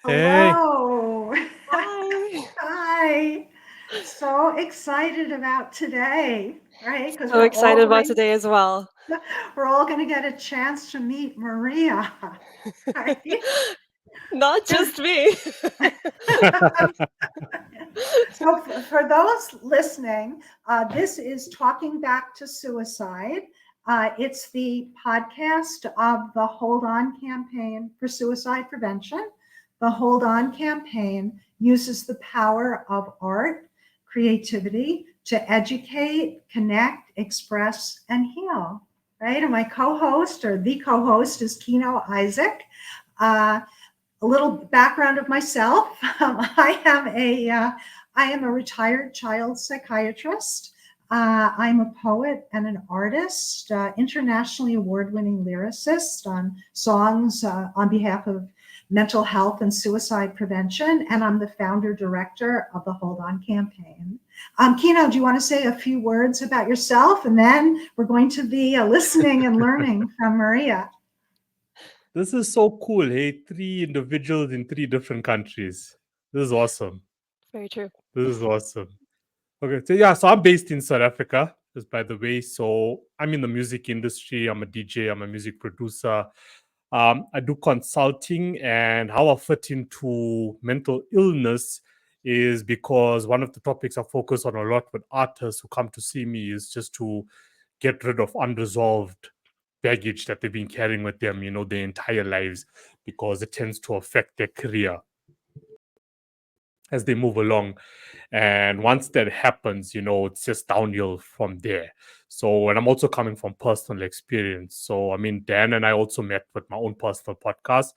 Hey, Hello. Hi. Hi. So excited about today, right? Because So excited about today as well. we're all going to get a chance to meet Maria, right? Not just me. So for those listening, this is Talking Back to Suicide. It's the podcast of the Hold On campaign for suicide prevention. The Hold On campaign uses the power of art, creativity to educate, connect, express, and heal. Right? And my co-host or the co-host is Kino Isaac. Uh, a little background of myself. I am a retired child psychiatrist. I'm a poet and an artist, internationally award-winning lyricist on songs on behalf of mental health and suicide prevention, and I'm the founder director of the Hold On campaign. Kino, do you want to say a few words about yourself, and then we're going to be listening and learning from Maria. this is so cool. Hey, three individuals in three different countries. This is awesome. Very true. This is awesome. Okay, so yeah, so I'm based in South Africa, just by the way. So I'm in the music industry. I'm a DJ. I'm a music producer. I do consulting, and how I fit into mental illness is because one of the topics I focus on a lot with artists who come to see me is just to get rid of unresolved baggage that they've been carrying with them, their entire lives, because it tends to affect their career as they move along. And once that happens, it's just downhill from there. So, and I'm also coming from personal experience. So, I mean, Dan and I also met with my own personal podcast,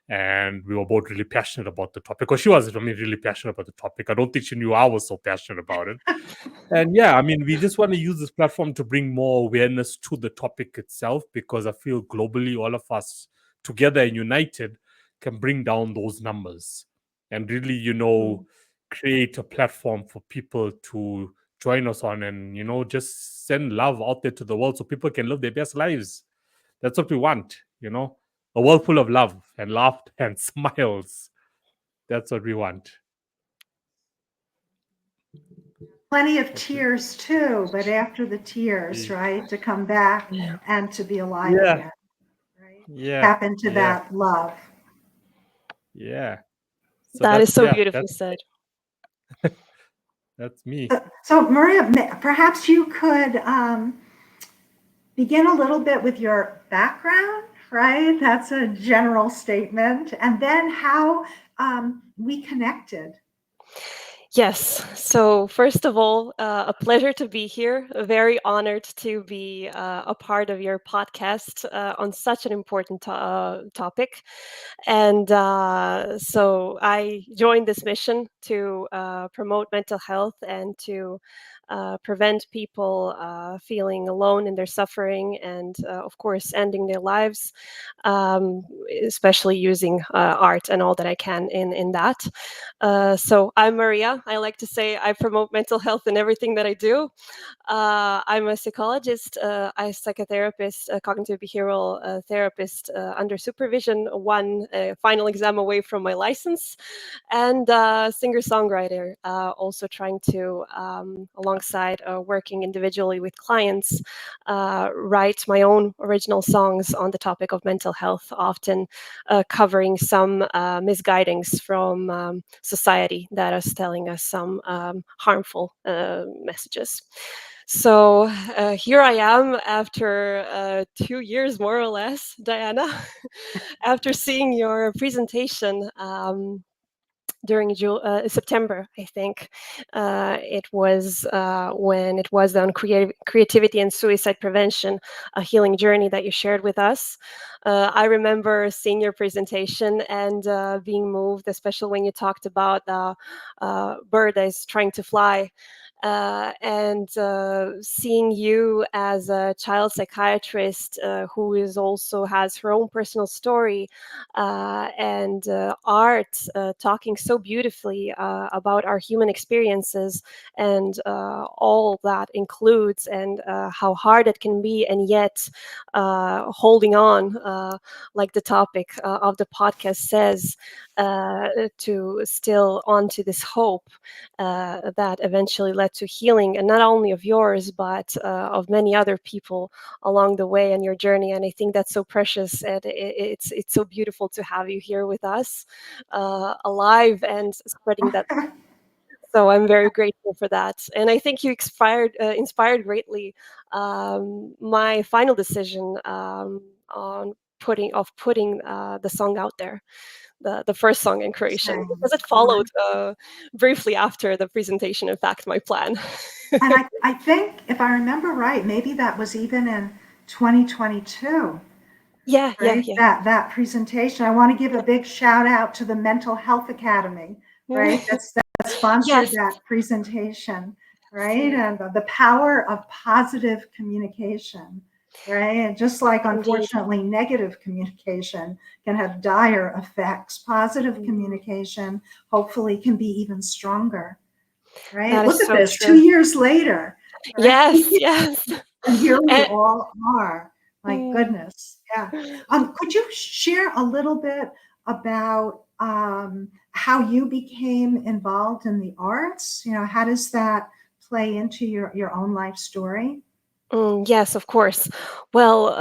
and we were both really passionate about the topic. Because she was, really passionate about the topic. I don't think she knew I was so passionate about it. And yeah, I mean, we just want to use this platform to bring more awareness to the topic itself, because I feel globally, all of us together and united can bring down those numbers and really, create a platform for people to join us on, and, just send love out there to the world so people can live their best lives. That's what we want, a world full of love and laughter and smiles. That's what we want. Plenty of That's it. tears too, but after the tears, Eh, right, to come back Yeah. and to be alive Yeah, again, right? yeah, Tap into yeah, that love. yeah. So That is that's, so yeah, beautifully said. that's me. So, Maria, perhaps you could begin a little bit with your background, right? That's a general statement. And then how we connected. Yes. So, first of all, a pleasure to be here. Very honored to be a part of your podcast on such an important topic. And so, I joined this mission to promote mental health and to prevent people feeling alone in their suffering and, of course, ending their lives, um, especially using art and all that I can in that. So I'm Maria. I like to say I promote mental health in everything that I do. I'm a psychologist, a psychotherapist, a cognitive behavioral therapist under supervision, one final exam away from my license, and singer songwriter, also trying to, alongside working individually with clients, write my own original songs on the topic of mental health, often covering some misguidings from society that is telling us some harmful messages. So here I am after 2 years, more or less, Diana, after seeing your presentation. During September, I think it was when it was on creativity and suicide prevention, a healing journey that you shared with us. I remember seeing your presentation and being moved, especially when you talked about the bird that is trying to fly. and seeing you as a child psychiatrist who is also has her own personal story and art talking so beautifully about our human experiences and all that includes and how hard it can be and yet holding on like the topic of the podcast says to still onto this hope that eventually led to healing, and not only of yours, but of many other people along the way in your journey. And I think that's so precious, and it's so beautiful to have you here with us, alive and spreading that. So I'm very grateful for that, and I think you inspired greatly my final decision on putting the song out there, the first song in Croatian, Same. because it followed briefly after the presentation. In fact, my plan. And I think, if I remember right, maybe that was even in 2022, Yeah, yeah, right? yeah, That presentation. I want to give a big shout out to the Mental Health Academy, right? yeah. That sponsored Yes, that presentation, right? see, And the power of positive communication, right? And just like indeed. unfortunately negative communication can have dire effects, positive Mm, communication hopefully can be even stronger, right? that Look is at so this, true. 2 years later, right? Yes, yes. And here we And, all are. My mm, goodness. Yeah. Could you share a little bit about how you became involved in the arts? You know, how does that play into your own life story? yes, of course. Well,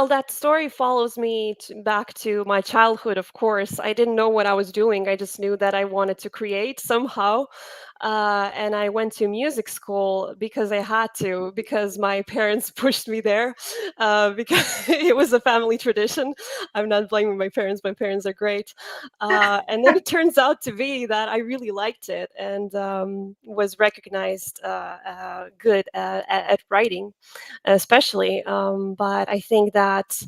that story follows me back to my childhood. Of course, I didn't know what I was doing. I just knew that I wanted to create somehow, and I went to music school because I had to, because my parents pushed me there, because it was a family tradition. I'm not blaming my parents. My parents are great, and then it turns out to be that I really liked it and was recognized good at writing especially. But I think that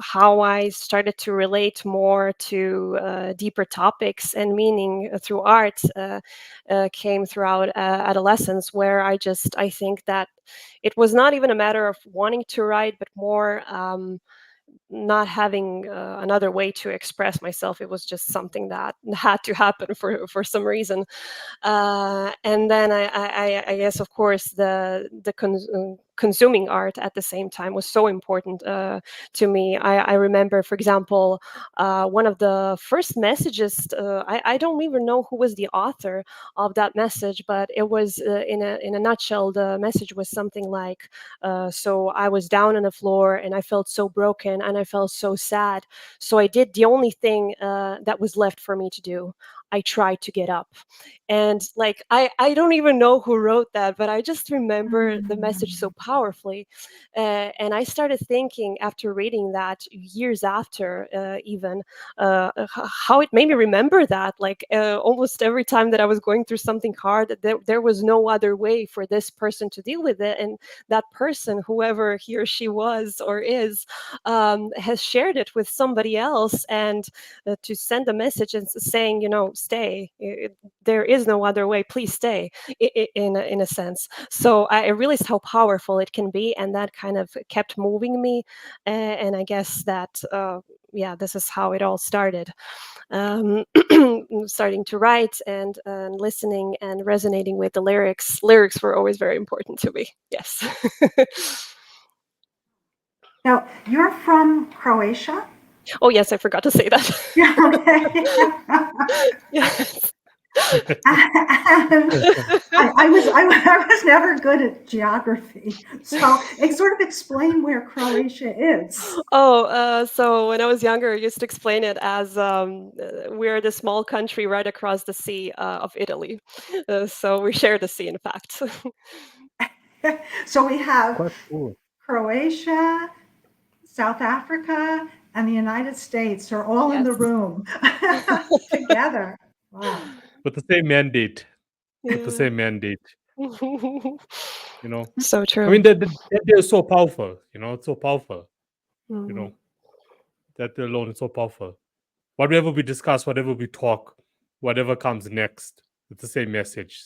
how I started to relate more to deeper topics and meaning through art came throughout adolescence, where I think that it was not even a matter of wanting to write, but more not having another way to express myself. It was just something that had to happen for some reason. And then I guess, of course, the consuming art at the same time was so important to me. I remember, for example, one of the first messages. I don't even know who was the author of that message, but it was in a nutshell. The message was something like, "So I was down on the floor and I felt so broken and I felt so sad. So I did the only thing that was left for me to do. I tried to get up." And like I don't even know who wrote that, but I just remember the message so Mm. powerfully. And I started thinking after reading that years after, even how it made me remember that, like almost every time that I was going through something hard, there was no other way for this person to deal with it. And that person, whoever he or she was or is, has shared it with somebody else, and to send a message and saying, stay. There is no other way. Please stay. In a sense. So I realized how powerful it can be, and that kind of kept moving me. And I guess that. Yeah, this is how it all started. Um, Starting to write and listening and resonating with the lyrics. Lyrics were always very important to me. Yes. Now, you're from Croatia? Oh, yes, I forgot to say that. Yeah, okay. Yes. And I was never good at geography, so sort of explain where Croatia is. Oh, so when I was younger, I used to explain it as we're the small country right across the sea of Italy. So we share the sea, in fact. So we have Quite cool. Croatia, South Africa, and the United States are all in the Yes. room together. Wow. With the same mandate. With the Yeah. same mandate. You know. So I mean, true. that they're so powerful. It's so powerful. You Mm. know, that alone is so powerful. Whatever we discuss, whatever we talk, whatever comes next, it's the same message.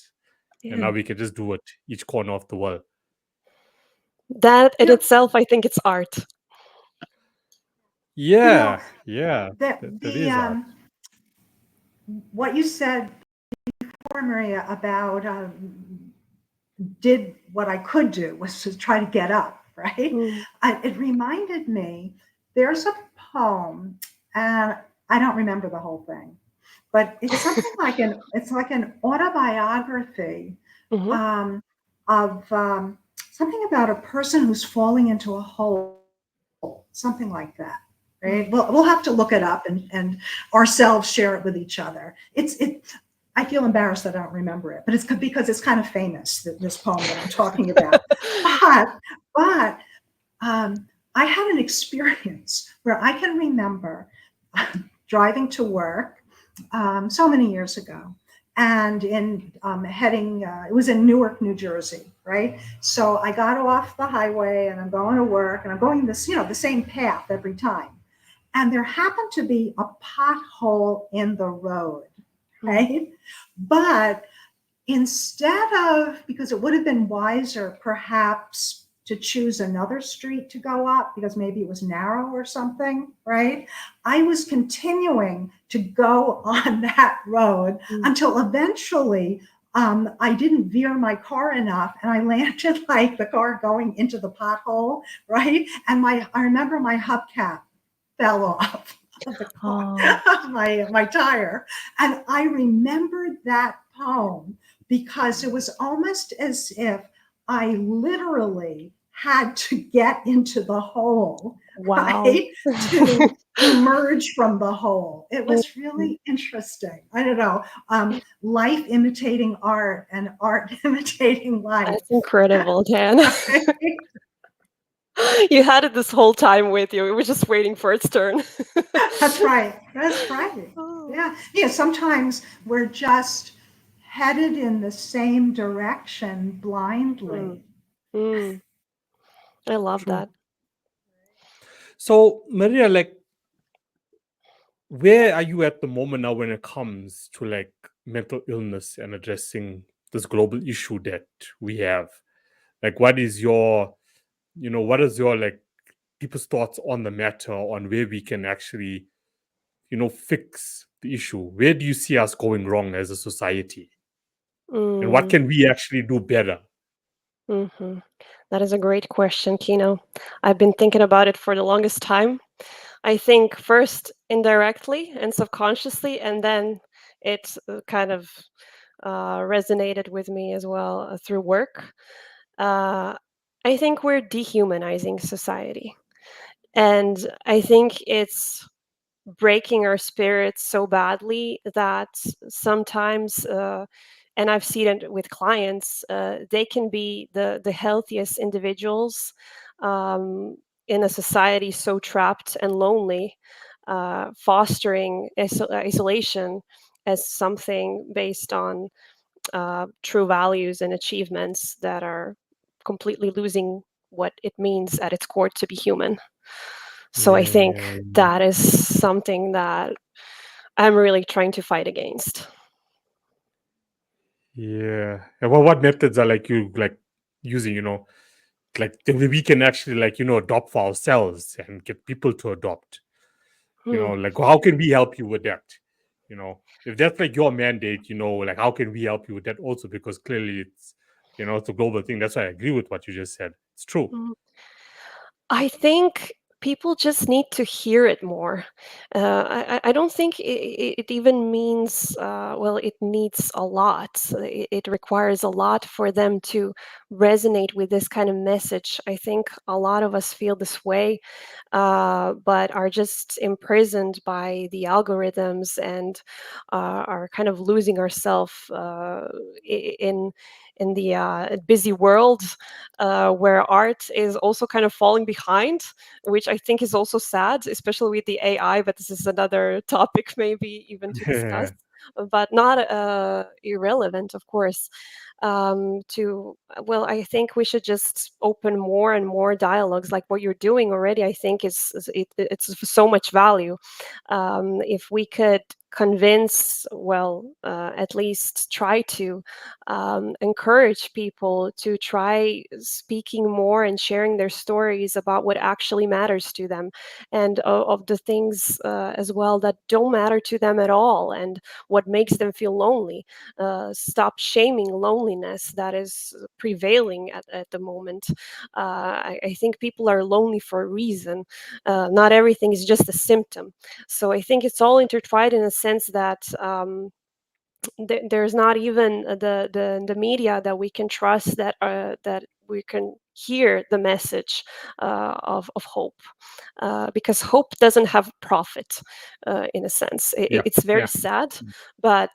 and Yeah. now we can just do it each corner of the world. That in You know, itself, I think it's art. you know Yeah, yeah, that that the is art. what you said before, Maria, about did what I could do was to try to get up, right? Mm. It reminded me there's a poem, and I don't remember the whole thing, but it's like an autobiography Hmm. um, of something about a person who's falling into a hole, something like that. Right? We'll have to look it up and ourselves share it with each other. I feel embarrassed that I don't remember it, but it's because it's kind of famous, this poem that I'm talking about. But but I had an experience where I can remember driving to work so many years ago, and in heading, it was in Newark, New Jersey, right? So I got off the highway and I'm going to work, and I'm going this, the same path every time. And there happened to be a pothole in the road, Mm. right? But instead of, because it would have been wiser perhaps to choose another street to go up because maybe it was narrow or something, right? I was continuing to go on that road Mm. until eventually I didn't veer my car enough and I landed like the car going into the pothole, right? And I remember my hubcap fell off of the car, Oh, of my tire. And I remembered that poem because it was almost as if I literally had to get into the hole, wow. right? To emerge from the hole. It was Mhm. really interesting. I don't know. Life imitating art and art imitating life. That's incredible, Dan. Right? You had it this whole time with you. It was just waiting for its turn. That's right. That's right. Oh. Yeah. Yeah. Sometimes we're just headed in the same direction blindly. Mm. Mm. I love True. that. So, Maria, like, where are you at the moment now when it comes to like mental illness and addressing this global issue that we have? Like, what is your, what is your like deepest thoughts on the matter, on where we can actually, fix the issue? Where do you see us going wrong as a society? And what Mm. can we actually do better? Hmm. That is a great question, Kino. I've been thinking about it for the longest time. I think first indirectly and subconsciously, and then it kind of resonated with me as well through work. Uh, I think we're dehumanizing society. And I think it's breaking our spirits so badly that sometimes, and I've seen it with clients, they can be the healthiest individuals in a society so trapped and lonely, fostering isolation as something based on true values and achievements that are completely losing what it means at its core to be human. So I Yeah, think yeah, that is something that I'm really trying to fight against. yeah. And what methods are like you like using, like that we can actually like, adopt for ourselves and get people to adopt? Hmm. Like how can we help you with that? If that's like your mandate, like how can we help you with that also? Because clearly it's a global thing. That's why I agree with what you just said. It's true. Mm. I think people just need to hear it more. I don't think it even means, well, it needs a lot. It requires a lot for them to resonate with this kind of message. I think a lot of us feel this way, but are just imprisoned by the algorithms and are kind of losing ourselves in the busy world where art is also kind of falling behind, which I think is also sad, especially with the AI. But this is another topic, maybe even to discuss, Yeah. but not irrelevant, of course. To Well, I think we should just open more and more dialogues, like what you're doing already. I think it's of so much value. If we could convince, well, at least try to encourage people to try speaking more and sharing their stories about what actually matters to them, and of the things as well that don't matter to them at all, and what makes them feel lonely. Stop shaming loneliness that is prevailing at the moment. I think people are lonely for a reason. Not everything is just a symptom. So I think it's all intertwined in a sense that there's not even the media that we can trust, that we can hear the message of hope, because hope doesn't have profit, in a sense. Yeah, It's very yeah, sad, but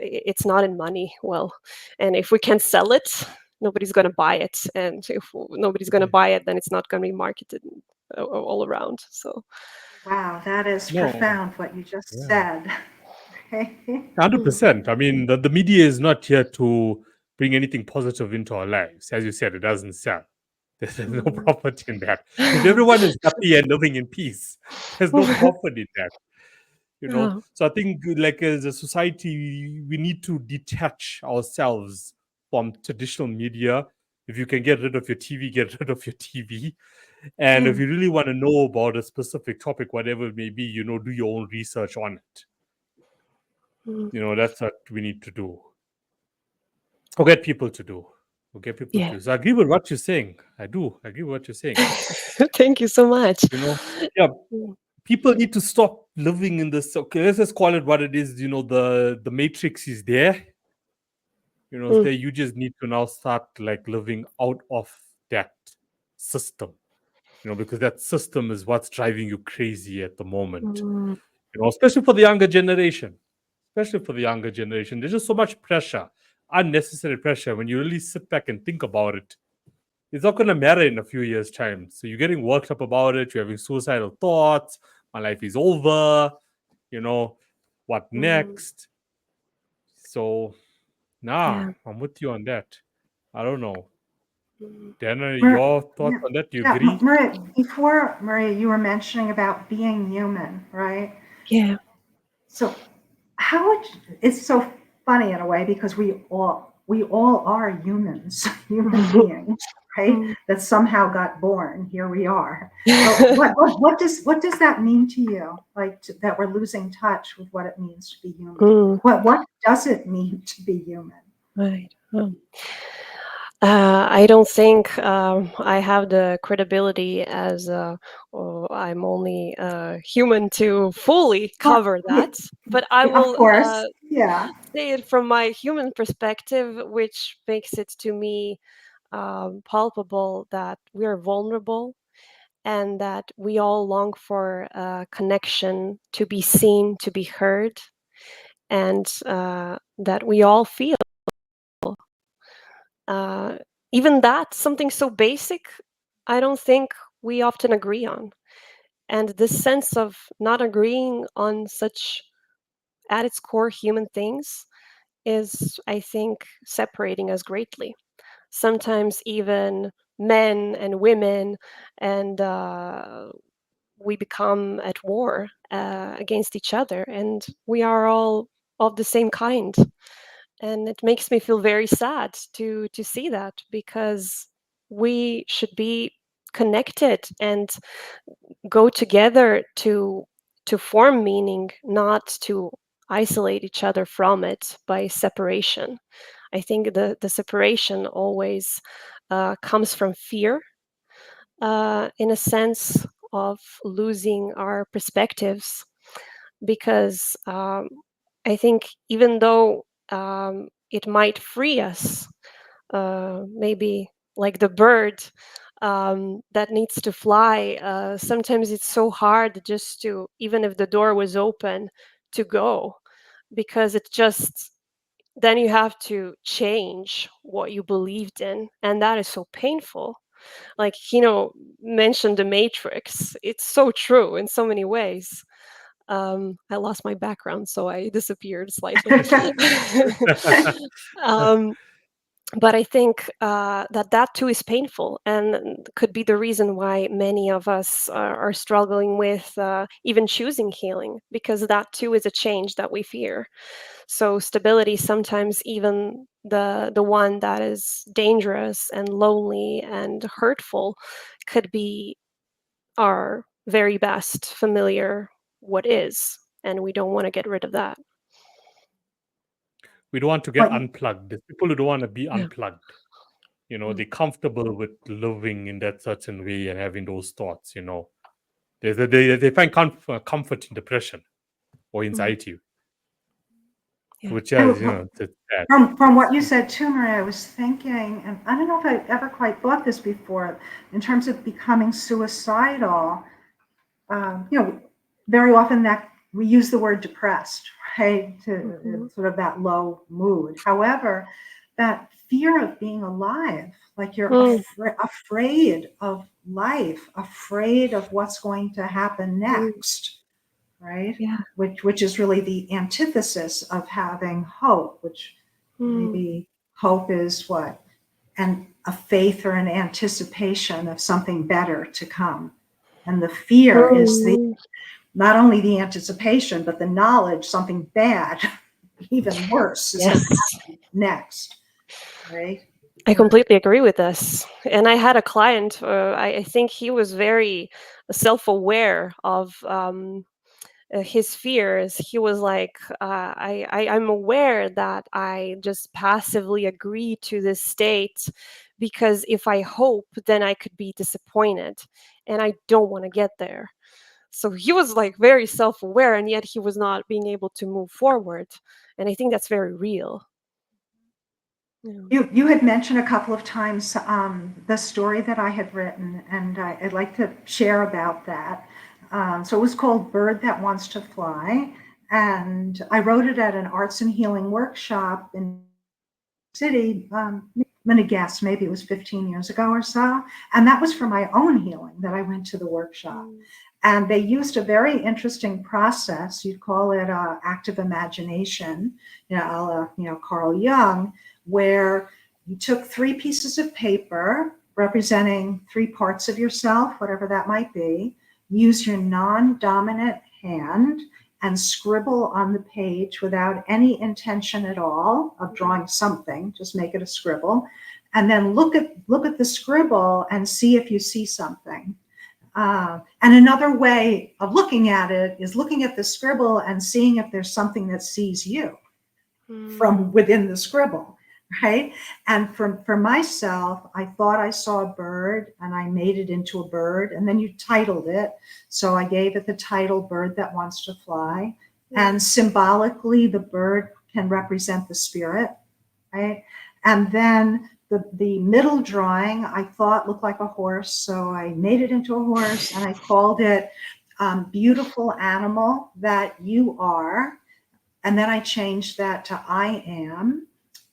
it's not in money. Well, and if we can't sell it, nobody's going to buy it, and if nobody's going to yeah. buy it, then it's not going to be marketed all around. So Wow, that is No, profound what you just yeah. said. Okay. 100%. I mean, the media is not here to bring anything positive into our lives. As you said, it doesn't sell. There's no mm. profit in that. If everyone is happy and living in peace, there's no profit in that. Yeah. So I think, like, as a society, we need to detach ourselves from traditional media. If you can get rid of your TV, get rid of your TV. And if Mm. you really want to know about a specific topic, whatever it may be, do your own research on it. Mm. That's what we need to do. Or get people to do. Or get people Yeah. to. So I agree with what you're saying. I do. I agree with what you're saying. Thank you so much. You know, yeah, Mm. people need to stop living in this. Okay, let's just call it what it is. The matrix is there. It's Mm. there. You just need to now start like living out of that system. Because that system is what's driving you crazy at the moment. Mm. Especially for the younger generation. Especially for the younger generation, there's just so much pressure, unnecessary pressure. When you really sit back and think about it, it's not going to matter in a few years' time. So you're getting worked up about it. You're having suicidal thoughts. My life is over. You know, what Mm. next? So, nah, Yeah. I'm with you on that. I don't know. Mm. Dana, Mar- your thoughts yeah, on that? Do you yeah, agree? Maria, before Maria, you were mentioning about being human, right? Yeah. So how would it's so funny in a way because we all are humans, human beings, right? Mm. That somehow got born. Here we are. But what does that mean to you? Like that we're losing touch with what it means to be human. Mm. What does it mean to be human? Right. I don't think I have the credibility as I'm only human to fully Well, cover yeah, that, but I yeah, of will course, yeah. say it from my human perspective, which makes it to me palpable that we are vulnerable, and that we all long for connection, to be seen, to be heard, and that we all feel. Uh, Even that, something so basic, I don't think we often agree on. And this sense of not agreeing on such, at its core, human things is, I think, separating us greatly. Sometimes even men and women, and we become at war against each other, and we are all of the same kind. And it makes me feel very sad to see that, because we should be connected and go together to form meaning, not to isolate each other from it by separation. I think the separation always comes from fear, in a sense of losing our perspectives, because I think even though it might free us, maybe like the bird that needs to fly, sometimes it's so hard just to, even if the door was open, to go, because it just, then you have to change what you believed in, and that is so painful. Like, mentioned the Matrix. It's so true in so many ways. I lost my background, so I disappeared slightly. um, But I think that too is painful, and could be the reason why many of us are struggling with even choosing healing, because that too is a change that we fear. So stability, sometimes even the one that is dangerous and lonely and hurtful, could be our very best familiar what is, and we don't want to get rid of that. We don't want to get What unplugged. There's people who don't want to be Yeah. unplugged. Mm. They're comfortable with living in that certain way and having those thoughts. They find comfort in depression or Mm. anxiety, Yeah. which is, it's bad. from what you said too, Maria, I was thinking, and I don't know if I ever quite thought this before, in terms of becoming suicidal. Very often that we use the word depressed, right, to sort of that low mood. However, that fear of being alive, like you're Mm. afraid of life, afraid of what's going to happen Mm. next, right? Yeah. Which is really the antithesis of having hope, which Mm. maybe hope is what? And a faith or an anticipation of something better to come. And the fear is Mm. not only the anticipation, but the knowledge something bad, even worse, is going Yes. to happen next, right? I completely agree with this. And I had a client, I think he was very self aware of his fears. He was like, I'm aware that I just passively agree to this state because if I hope, then I could be disappointed. And I don't want to get there. So he was like very self aware, and yet he was not being able to move forward. And I think that's very real. Yeah. You had mentioned a couple of times the story that I had written, and I'd like to share about that. So it was called Bird That Wants to Fly, and I wrote it at an arts and healing workshop in city. I'm going to guess maybe it was 15 years ago or so, and that was for my own healing that I went to the workshop. Mm. And they used a very interesting process. You'd call it active imagination, Carl Jung, where you took three pieces of paper representing three parts of yourself, whatever that might be. Use your non-dominant hand and scribble on the page without any intention at all of drawing something. Just make it a scribble, and then look at the scribble and see if you see something. And another way of looking at it is looking at the scribble and seeing if there's something that sees you from within the scribble, right? And for myself, I thought I saw a bird and I made it into a bird, and then you titled it. So I gave it the title Bird That Wants to Fly. And symbolically, the bird can represent the spirit, right? And then the middle drawing I thought looked like a horse, so I made it into a horse and I called it Beautiful Animal That You Are. And then I changed that to I Am.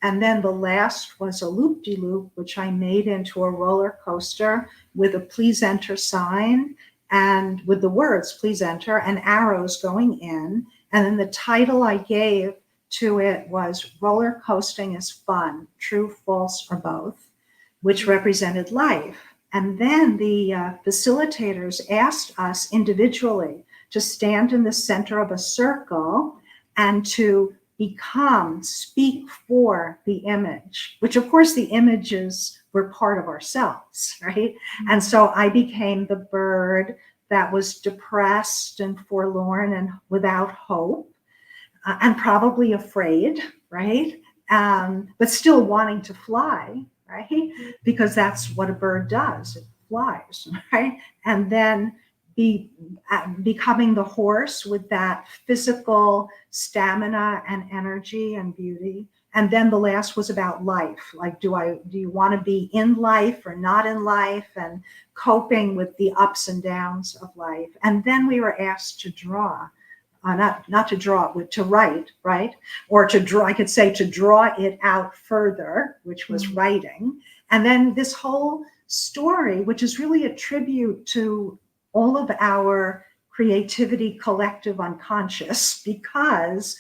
And then the last was a loop-de-loop, which I made into a roller coaster with a please enter sign and with the words please enter and arrows going in. And then the title I gave to it was Roller Coasting is Fun, True, False, or Both, which represented life. And then the facilitators asked us individually to stand in the center of a circle and to speak for the image, which of course the images were part of ourselves, right? And so I became the bird that was depressed and forlorn and without hope, and probably afraid, right? But still wanting to fly, right? Because that's what a bird does, it flies, right? And then becoming the horse with that physical stamina and energy and beauty. And then the last was about life. Like, do you want to be in life or not in life, and coping with the ups and downs of life. And then we were asked to draw. Not to draw, but to write, right? Or to draw, I could say to draw it out further, which was writing. And then this whole story, which is really a tribute to all of our creativity collective unconscious, because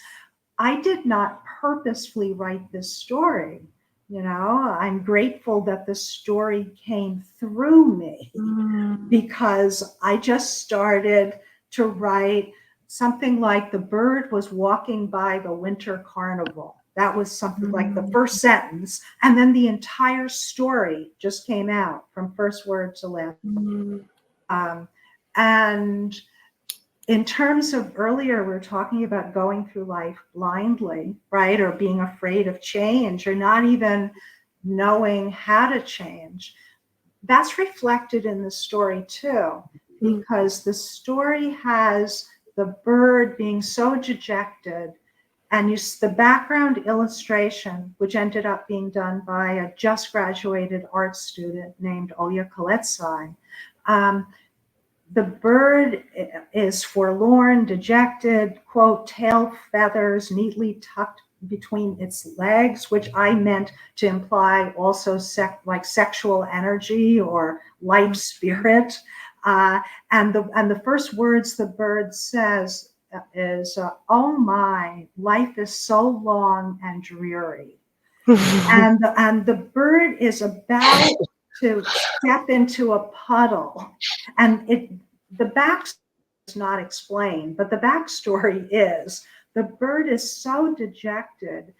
I did not purposefully write this story. You know, I'm grateful that the story came through me because I just started to write something like the bird was walking by the winter carnival. That was something like the first sentence. And then the entire story just came out from first word to last. And in terms of earlier, we were talking about going through life blindly, right? Or being afraid of change or not even knowing how to change. That's reflected in the story too, because the story has the bird being so dejected, and the background illustration, which ended up being done by a just graduated art student named Olya Koletsai. The bird is forlorn, dejected, quote, tail feathers neatly tucked between its legs, which I meant to imply also like sexual energy or life spirit. And the first words the bird says is, "Oh my, life is so long and dreary." And the bird is about to step into a puddle, and the backstory is not explained, but the backstory is the bird is so dejected,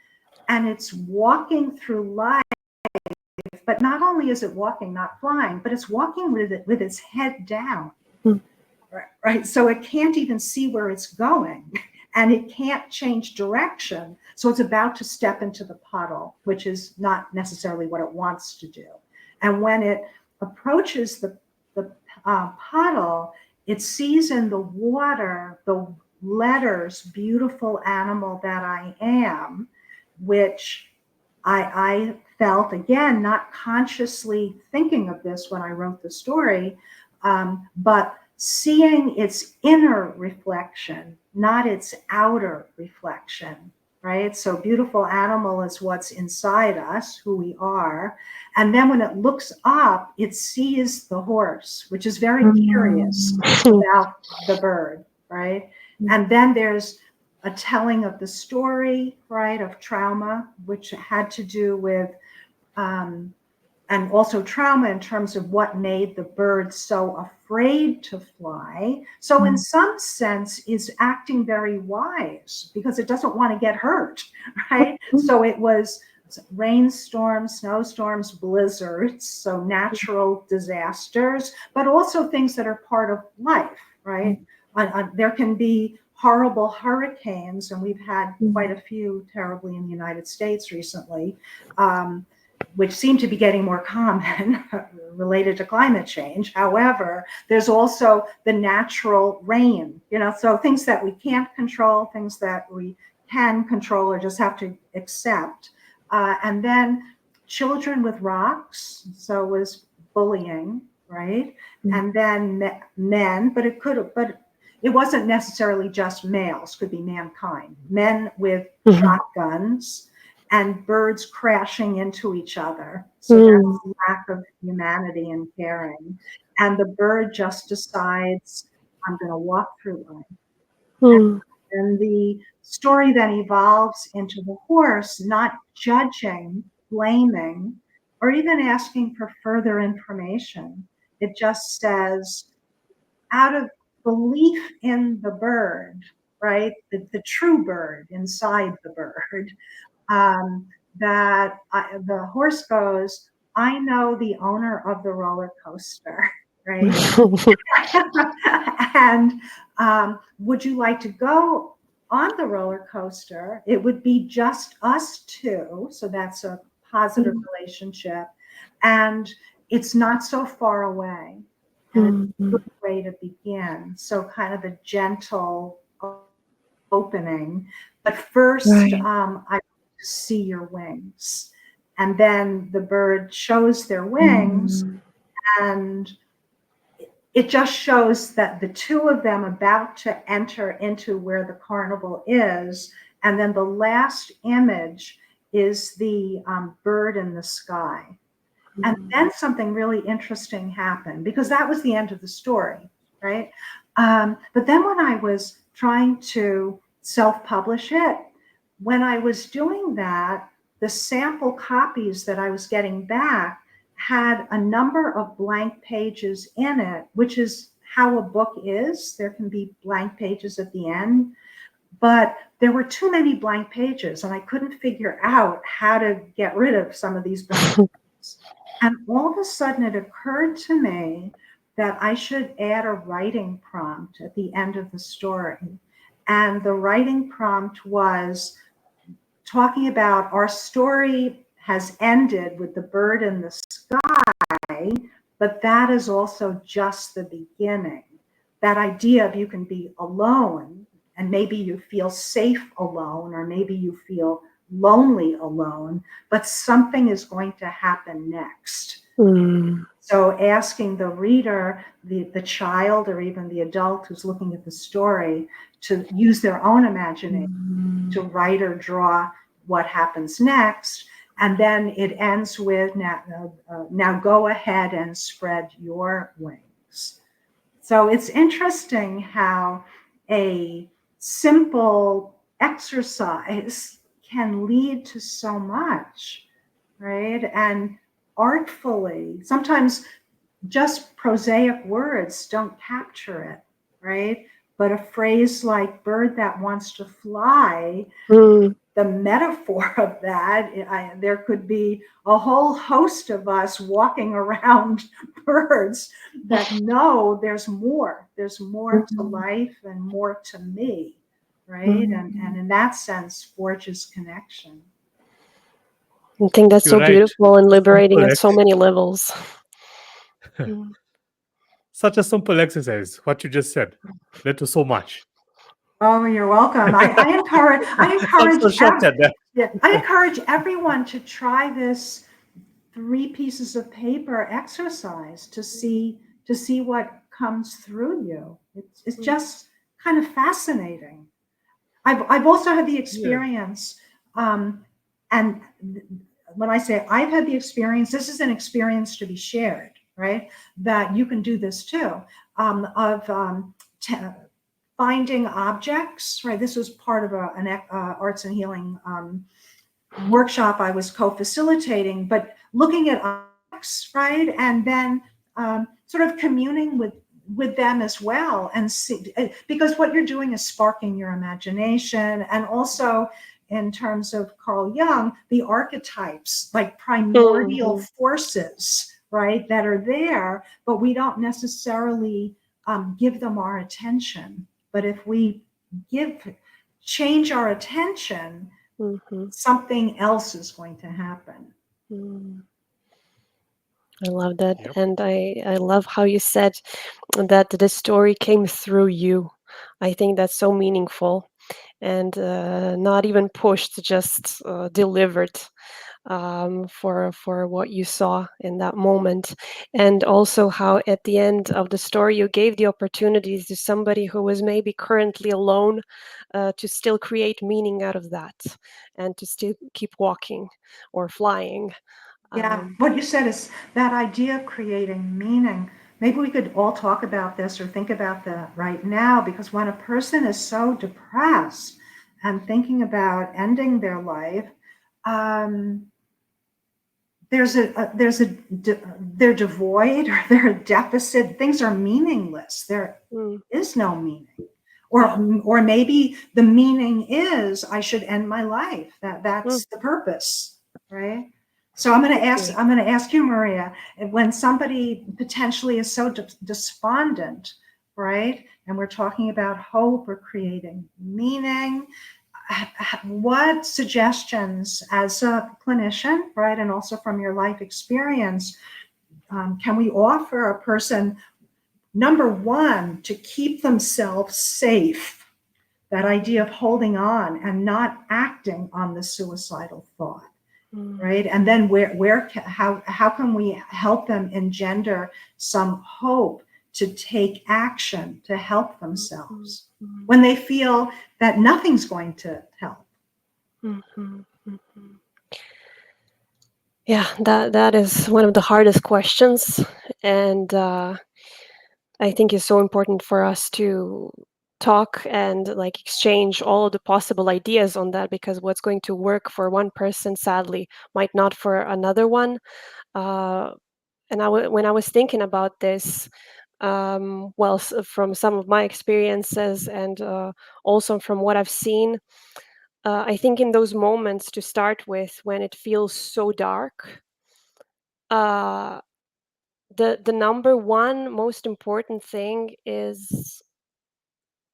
and it's walking through life. But not only is it walking, not flying, but it's walking with its head down. Right? So it can't even see where it's going, and it can't change direction. So it's about to step into the puddle, which is not necessarily what it wants to do. And when it approaches the puddle, it sees in the water the letters, "Beautiful animal that I am," which I felt, again, not consciously thinking of this when I wrote the story, but seeing its inner reflection, not its outer reflection, right? So beautiful animal is what's inside us, who we are. And then when it looks up, it sees the horse, which is very curious about the bird, right? And then there's a telling of the story, right, of trauma, which had to do with and also trauma in terms of what made the bird so afraid to fly. So in some sense is acting very wise because it doesn't want to get hurt, right? So it was rainstorms, snowstorms, blizzards, so natural disasters, but also things that are part of life, right? There can be horrible hurricanes, and we've had quite a few terribly in the United States recently, which seem to be getting more common related to climate change. However, there's also the natural rain, so things that we can't control, things that we can control or just have to accept. And then children with rocks, so was bullying, right? And then men, but it wasn't necessarily just males, could be mankind, men with shotguns, and birds crashing into each other. So that's lack of humanity and caring. And the bird just decides, I'm going to walk through life. And the story then evolves into the horse not judging, blaming, or even asking for further information. It just says, out of belief in the bird, right? The true bird inside the bird, the horse goes, I know the owner of the roller coaster, right? And would you like to go on the roller coaster? It would be just us two. So that's a positive relationship. And it's not so far away. And it's a good way to begin. So kind of a gentle opening. But first, I see your wings. And then the bird shows their wings, and it just shows that the two of them about to enter into where the carnival is. And then the last image is the bird in the sky. And then something really interesting happened, because that was the end of the story, right? But then when I was trying to self-publish it, when I was doing that, the sample copies that I was getting back had a number of blank pages in it, which is how a book is. There can be blank pages at the end, but there were too many blank pages and I couldn't figure out how to get rid of some of these blank pages. And all of a sudden it occurred to me that I should add a writing prompt at the end of the story. And the writing prompt was talking about our story has ended with the bird in the sky, but that is also just the beginning. That idea of you can be alone and maybe you feel safe alone, or maybe you feel lonely alone, but something is going to happen next. Mm. So asking the reader, the child, or even the adult who's looking at the story to use their own imagination to write or draw what happens next. And then it ends with, now go ahead and spread your wings. So it's interesting how a simple exercise can lead to so much, right? And artfully, sometimes just prosaic words don't capture it, right? But a phrase like bird that wants to fly, Mm. the metaphor of that, there could be a whole host of us walking around birds that know there's more to life and more to me, right? And in that sense, forges connection. I think that's You're so right. beautiful and liberating Simple at so many levels. Mm. Such a simple exercise. What you just said led to so much. Oh, you're welcome. I encourage, I'm so shocked at that. I encourage everyone to try this 3 pieces of paper exercise to see what comes through you. It's just kind of fascinating. I've also had the Yeah. experience, and when I say I've had the experience, this is an experience to be shared, right? That you can do this too, of finding objects, right? This was part of an arts and healing workshop I was co-facilitating, but looking at objects, right? And then sort of communing with them as well, and see, because what you're doing is sparking your imagination, and also in terms of Carl Jung, the archetypes, like primordial forces, right, that are there, but we don't necessarily give them our attention. But if we change our attention, something else is going to happen. I love that. Yep. And I love how you said that the story came through you. I think that's so meaningful, and not even pushed, just delivered for what you saw in that moment. And also how at the end of the story you gave the opportunities to somebody who was maybe currently alone, to still create meaning out of that, and to still keep walking or flying. Yeah, what you said is that idea of creating meaning. Maybe we could all talk about this or think about that right now, because when a person is so depressed and thinking about ending their life, um, they're devoid, or they're a deficit. Things are meaningless. There is no meaning. Or maybe the meaning is I should end my life. That's the purpose, right? So I'm going to ask you, Maria, when somebody potentially is so despondent, right? And we're talking about hope or creating meaning, what suggestions as a clinician, right, and also from your life experience, can we offer a person, number one, to keep themselves safe? That idea of holding on and not acting on the suicidal thought, right? And then how can we help them engender some hope to take action to help themselves when they feel that nothing's going to help? Yeah, that is one of the hardest questions, and I think it's so important for us to talk and like exchange all of the possible ideas on that, because what's going to work for one person sadly might not for another one. uh, and when I was thinking about this, well, from some of my experiences and also from what I've seen, I think in those moments, to start with, when it feels so dark, uh, the number one most important thing is,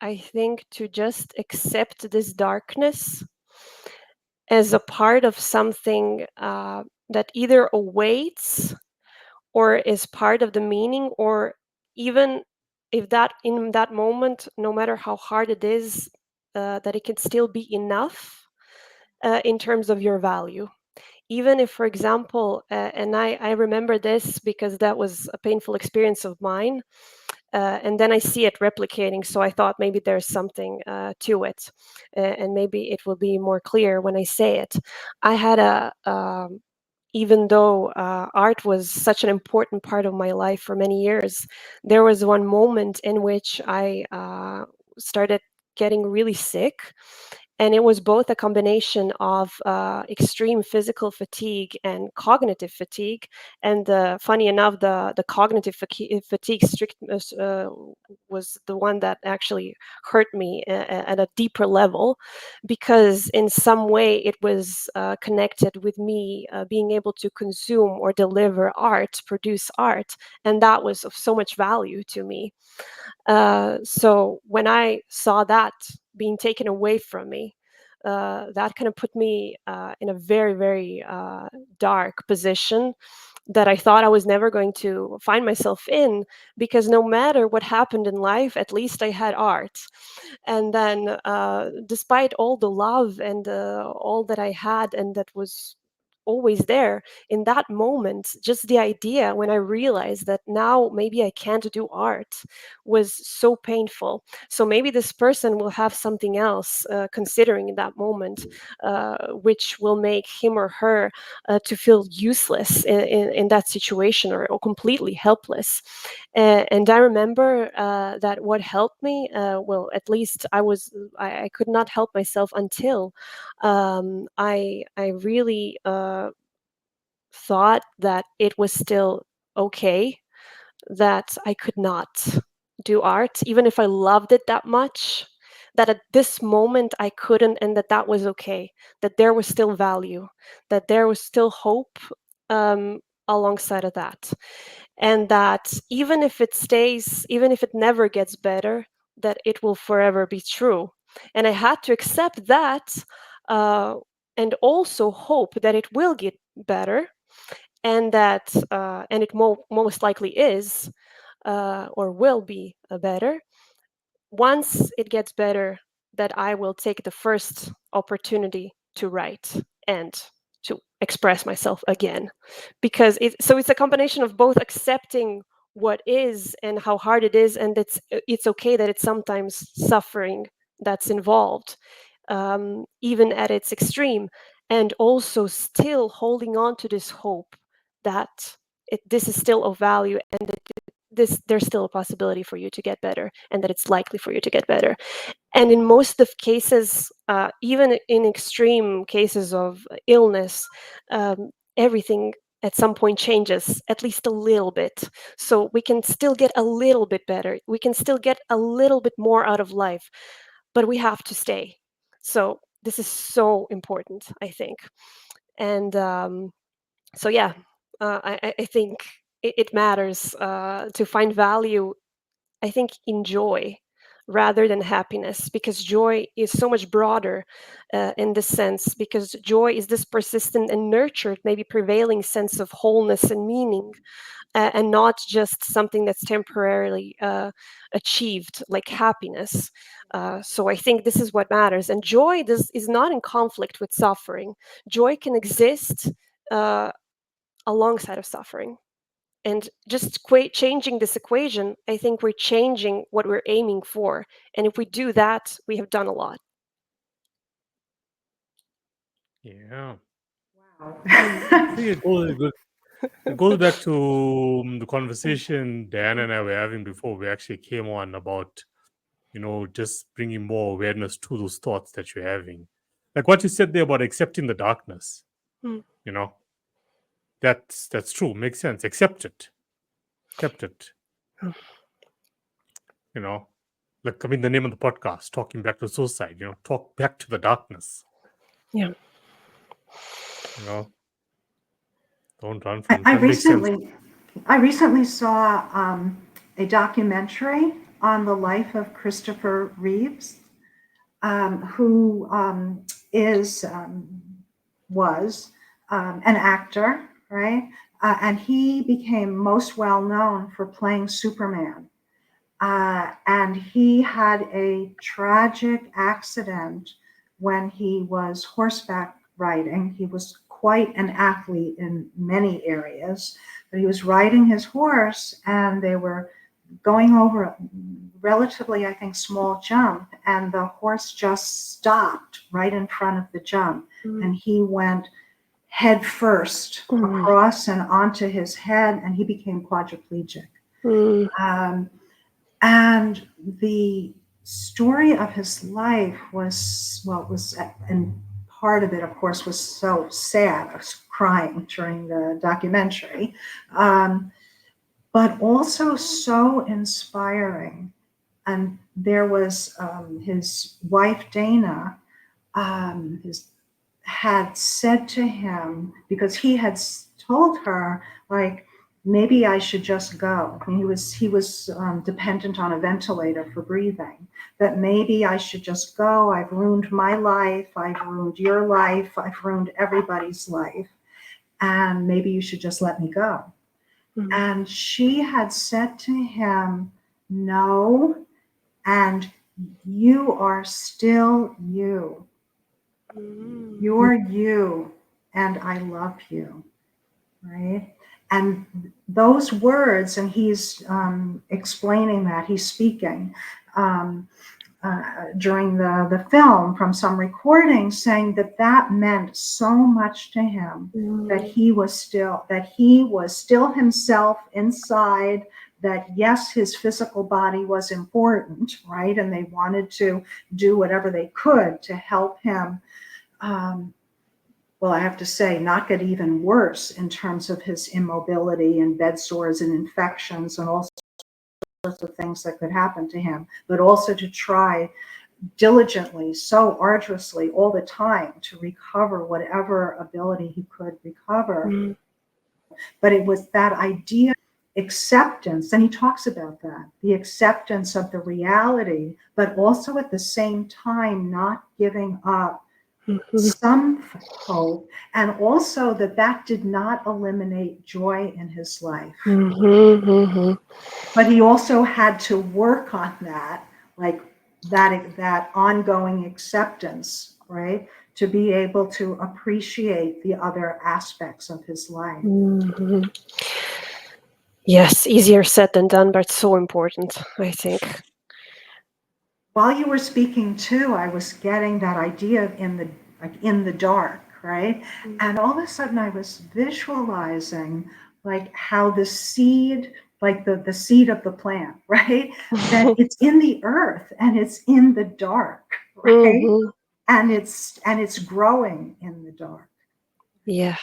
I think, to just accept this darkness as a part of something that either awaits or is part of the meaning, or even if that in that moment, no matter how hard it is, that it can still be enough in terms of your value. Even if, for example, and I remember this because that was a painful experience of mine, and then I see it replicating. So I thought maybe there's something to it, and maybe it will be more clear when I say it. I had even though art was such an important part of my life for many years, there was one moment in which I started getting really sick. And it was both a combination of extreme physical fatigue and cognitive fatigue. And funny enough, the cognitive fatigue was the one that actually hurt me at a deeper level, because in some way it was connected with me being able to consume or deliver art, produce art, and that was of so much value to me. So when I saw that being taken away from me, that kind of put me in a very, very dark position that I thought I was never going to find myself in, because no matter what happened in life, at least I had art. And then, despite all the love and all that I had, and that was always there, in that moment, just the idea when I realized that now maybe I can't do art was so painful. So maybe this person will have something else considering in that moment, which will make him or her to feel useless in that situation, or completely helpless. And I remember that what helped me, well, at least I could not help myself until I really thought that it was still okay that I could not do art, even if I loved it that much, that at this moment I couldn't, and that that was okay, that there was still value, that there was still hope um, alongside of that. And that even if it stays, even if it never gets better, that it will forever be true. And I had to accept that, uh, and also hope that it will get better, and that and it most likely is, or will be better. Once it gets better, that I will take the first opportunity to write and to express myself again. Because it's a combination of both accepting what is and how hard it is, and it's okay that it's sometimes suffering that's involved, even at its extreme, and also still holding on to this hope that this is still of value, and that there's still a possibility for you to get better, and that it's likely for you to get better. And in most of cases, even in extreme cases of illness, everything at some point changes at least a little bit. So we can still get a little bit better. We can still get a little bit more out of life, but we have to stay. So this is so important, I think. And so, yeah, I think it matters to find value, I think, in joy rather than happiness, because joy is so much broader in this sense, because joy is this persistent and nurtured, maybe prevailing sense of wholeness and meaning, and not just something that's temporarily achieved like happiness. So I think this is what matters. And joy is not in conflict with suffering. Joy can exist uh, alongside of suffering. And just changing this equation, I think we're changing what we're aiming for. And if we do that, we have done a lot. Yeah. I Wow. think it goes back to the conversation Dan and I were having before we actually came on about just bringing more awareness to those thoughts that you're having. Like what you said there about accepting the darkness, Mm. you know, that's true, makes sense. Accept it, Mm. you know. Like, I mean, the name of the podcast, Talking Back to Suicide, talk back to the darkness, Yeah. you know, don't run I, from it. I That makes sense. recently, I recently saw a documentary on the life of Christopher Reeves, who is was an actor, right? And he became most well known for playing Superman. And he had a tragic accident when he was horseback riding. He was quite an athlete in many areas, but he was riding his horse and they were going over a relatively, I think, small jump, and the horse just stopped right in front of the jump, Mm. and he went head first Mm. across and onto his head, and he became quadriplegic. Mm. Um, and the story of his life was, well, it was, and part of it, of course, was so sad. I was crying during the documentary, but also so inspiring. And there was his wife, Dana, his had said to him, because he had told her, like, maybe I should just go. I mean, he was dependent on a ventilator for breathing. That maybe I should just go. I've ruined my life. I've ruined your life. I've ruined everybody's life. And maybe you should just let me go. Mm. And she had said to him, no, and you are still you. Mm. You're you, and I love you, right? And those words, and he's explaining that, he's speaking um, during the film from some recordings, saying that that meant so much to him, that Mm. he was still himself inside, that yes, his physical body was important, right? And they wanted to do whatever they could to help him, well, I have to say, not get even worse in terms of his immobility and bed sores and infections and all sorts of things that could happen to him, but also to try diligently, so arduously all the time to recover whatever ability he could recover. Mm. But it was that idea, acceptance, and he talks about that, the acceptance of the reality, but also at the same time not giving up Mhm. some hope, and also that that did not eliminate joy in his life. Mhm. Mhm. But he also had to work on that, like that ongoing acceptance, right? To be able to appreciate the other aspects of his life. Mhm. Yes, easier said than done, but so important, I think. While you were speaking too, I was getting that idea of in the dark, right? Mm. And all of a sudden I was visualizing like how the seed, like the seed of the plant, right? That it's in the earth and it's in the dark, right? Mhm. And it's growing in the dark. Yeah,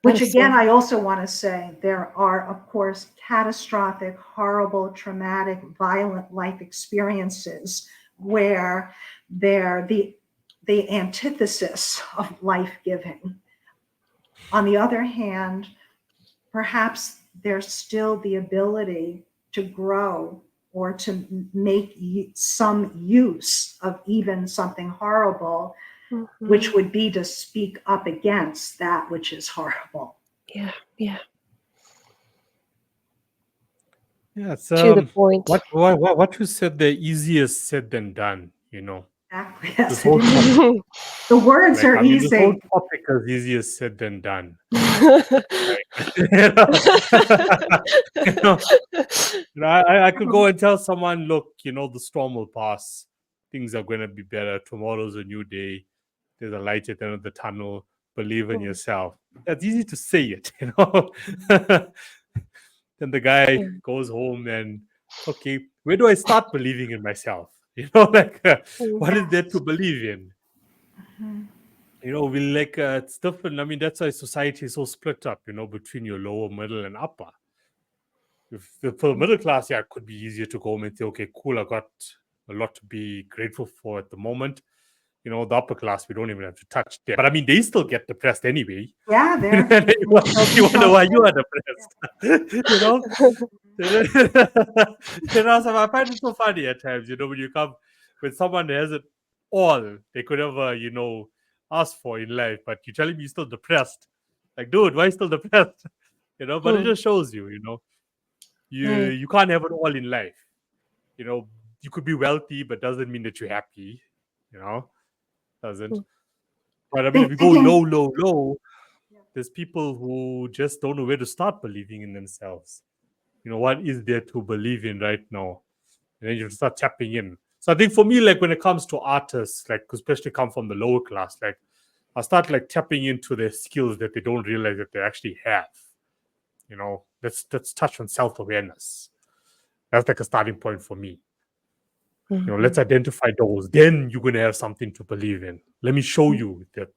that Which is again, so. I also want to say there are, of course, catastrophic, horrible, traumatic, violent life experiences where they're the antithesis of life giving. On the other hand, perhaps there's still the ability to grow or to make some use of even something horrible, which Mhm. would be to speak up against that which is horrible. Yeah, yeah. Yeah, it's To the point. what you said there, easier said than done. Exactly. This Yes, it whole is. topic, The words like are I mean, this whole easy. topic is easier said than done. Right? you know, you know, I could go and tell someone, look, the storm will pass. Things are going to be better. Tomorrow's a new day. There's a light at the end of the tunnel. Believe in yourself. That's easy to say it. Then the guy Yeah. goes home and, okay, where do I start believing in myself? Like Mm. what is there to believe in? Mhm. We like it's different. I mean, that's why society is so split up. Between your lower, middle, and upper. If for the middle class, yeah, it could be easier to go home and say, okay, cool, I got a lot to be grateful for at the moment. The upper class, we don't even have to touch them. But I mean, they still get depressed anyway. Yeah, And then guilty you wonder why you conscious. are depressed. you know? So I find it so funny at times, when you come with someone that has it all they could ever, ask for in life, but you're telling me you're still depressed. Like, dude, why are you still depressed? But it Mm. just shows you, you Right. you can't have it all in life. You know, you could be wealthy, but doesn't mean that you're happy. You know, doesn't. Mm. But I mean, if you go Thinking, low, low, low, there's people who just don't know where to start believing in themselves. What is there to believe in right now? And then you start tapping in. So I think for me, like when it comes to artists, like especially come from the lower class, like I start like tapping into their skills that they don't realize that they actually have. Let's touch on self-awareness. That's like a starting point for me. Let's Mhm. identify those. Then you're gonna have something to believe in. Let me show you that,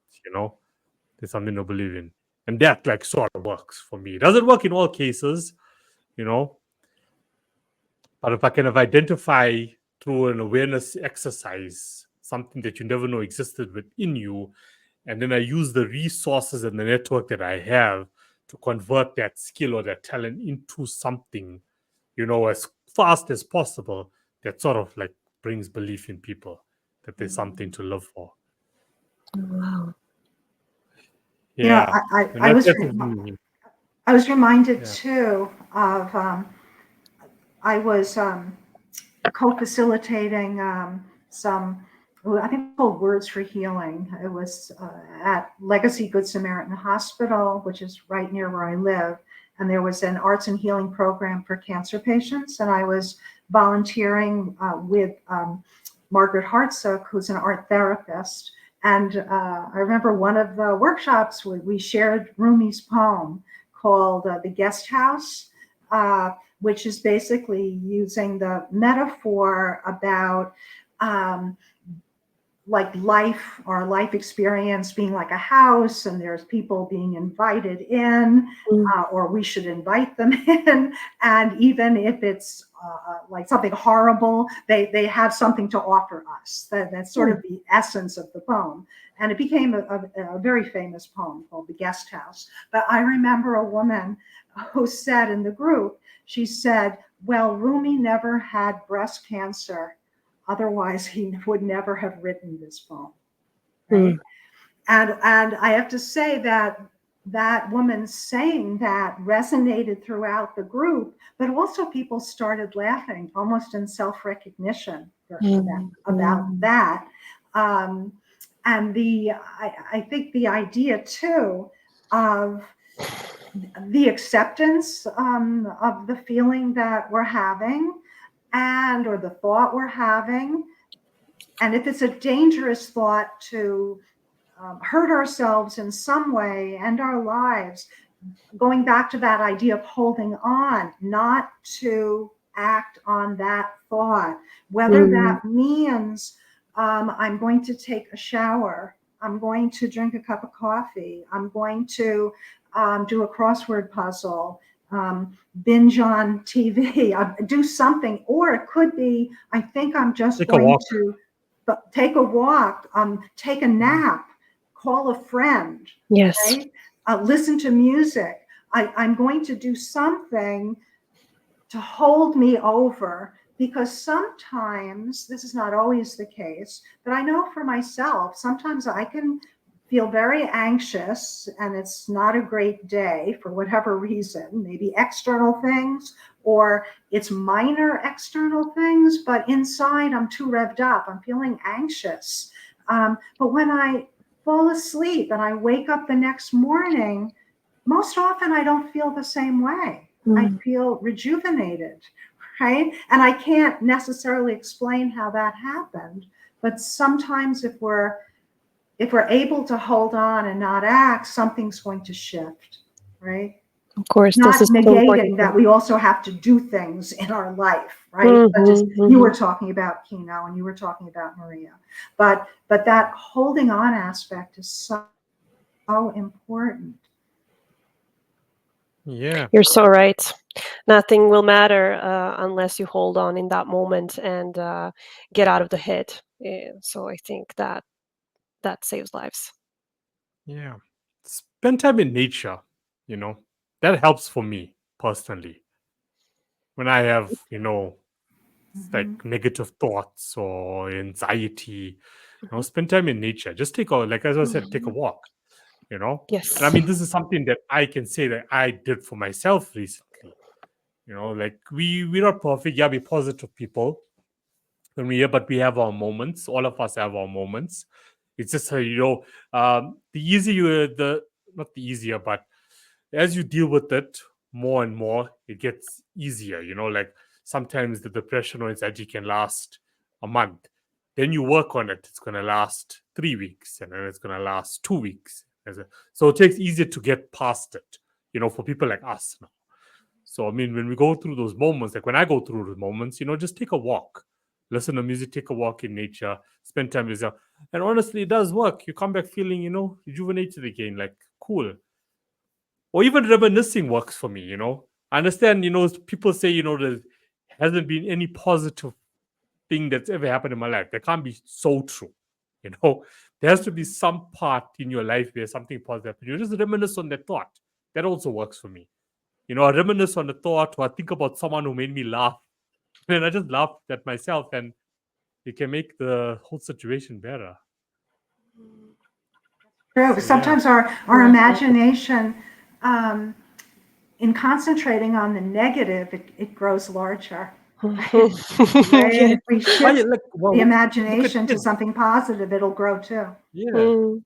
there's something to believe in. And that like sort of works for me. It doesn't work in all cases, you know, but if I kind of identify through an awareness exercise something that you never know existed within you, and then I use the resources and the network that I have to convert that skill or that talent into something, as fast as possible, that sort of like brings belief in people that there's something to live for. Wow. Yeah. And I was I was reminded yeah. too of I was co-facilitating some, well, I think it's called Words for Healing. It was at Legacy Good Samaritan Hospital, which is right near where I live. And there was an arts and healing program for cancer patients. And I was volunteering with Margaret Hartsook, who's an art therapist. And I remember one of the workshops we shared Rumi's poem called The Guest House. Which is basically using the metaphor about um, like life or life experience being like a house, and there's people being invited in, Mm. or we should invite them in. And even if it's like something horrible, they have something to offer us. That's sort Mm. of the essence of the poem. And it became a very famous poem called The Guest House. But I remember a woman who said in the group, she said, well, Rumi never had breast cancer. Otherwise, he would never have written this poem, right? Mm. And I have to say that that woman saying that resonated throughout the group, but also people started laughing almost in self-recognition Mm. about Mm. that. Um, and I think the idea too of the acceptance of the feeling that we're having and or the thought we're having, and if it's a dangerous thought to hurt ourselves in some way and our lives, going back to that idea of holding on, not to act on that thought, whether Mm. that means I'm going to take a shower, I'm going to drink a cup of coffee, I'm going to do a crossword puzzle, binge on TV, do something, or it could be, I think I'm just Take a going walk. to take a walk, take a nap, call a friend, Yes. right? Listen to music. I'm going to do something to hold me over, because sometimes, this is not always the case, but I know for myself, sometimes I can feel very anxious and it's not a great day for whatever reason, maybe external things or it's minor external things, but inside I'm too revved up, I'm feeling anxious. But when I fall asleep and I wake up the next morning, most often I don't feel the same way. I Mm. feel rejuvenated, right? And I can't necessarily explain how that happened, but sometimes if we're able to hold on and not act, something's going to shift, right? Of course, this Not is so important negating for that me. we also have to do things in our life, right? Such as Hmm. you were Hmm. talking about, Kino, and you were talking about Maria. But that holding on aspect is so important. Yeah. You're so right. Nothing will matter unless you hold on in that moment and get out of the hit. So I think that that saves lives. Yeah. Spend time in nature, you know. That helps for me personally. When I have, like Mhm. negative thoughts or anxiety, spend time in nature. Just take a, like as I said, take a Mhm. walk, you know. And I Yes. mean, this is something that I can say that I did for myself recently. Like we're not perfect. Yeah, we're positive people when we're here, but we have our moments. All of us have our moments. It's just the easier the not the easier, but as you deal with it more and more, it gets easier. Like sometimes the depression or anxiety can last a month. Then you work on it, it's gonna last 3 weeks, and then it's gonna last 2 weeks. So it takes easier to get past it, for people like us now. So I mean, when we go through those moments, like when I go through those moments, just take a walk, listen to music, take a walk in nature, spend time with yourself. And honestly, it does work. You come back feeling, rejuvenated again, like cool. Or even reminiscing works for me. I understand, people say, there hasn't been any positive thing that's ever happened in my life. That can't be so true. You know, there has to be some part in your life where something positive happened. You just reminisce on that thought. That also works for me. I reminisce on the thought, or I think about someone who made me laugh. And I just laugh at myself, and it can make the whole situation better. True. So yeah. Sometimes our imagination, um, in concentrating on the negative, it grows larger, right? Right? Yeah. If we Why shift like the well look at imagination to kids. something positive, it'll grow too. Yeah. Mm.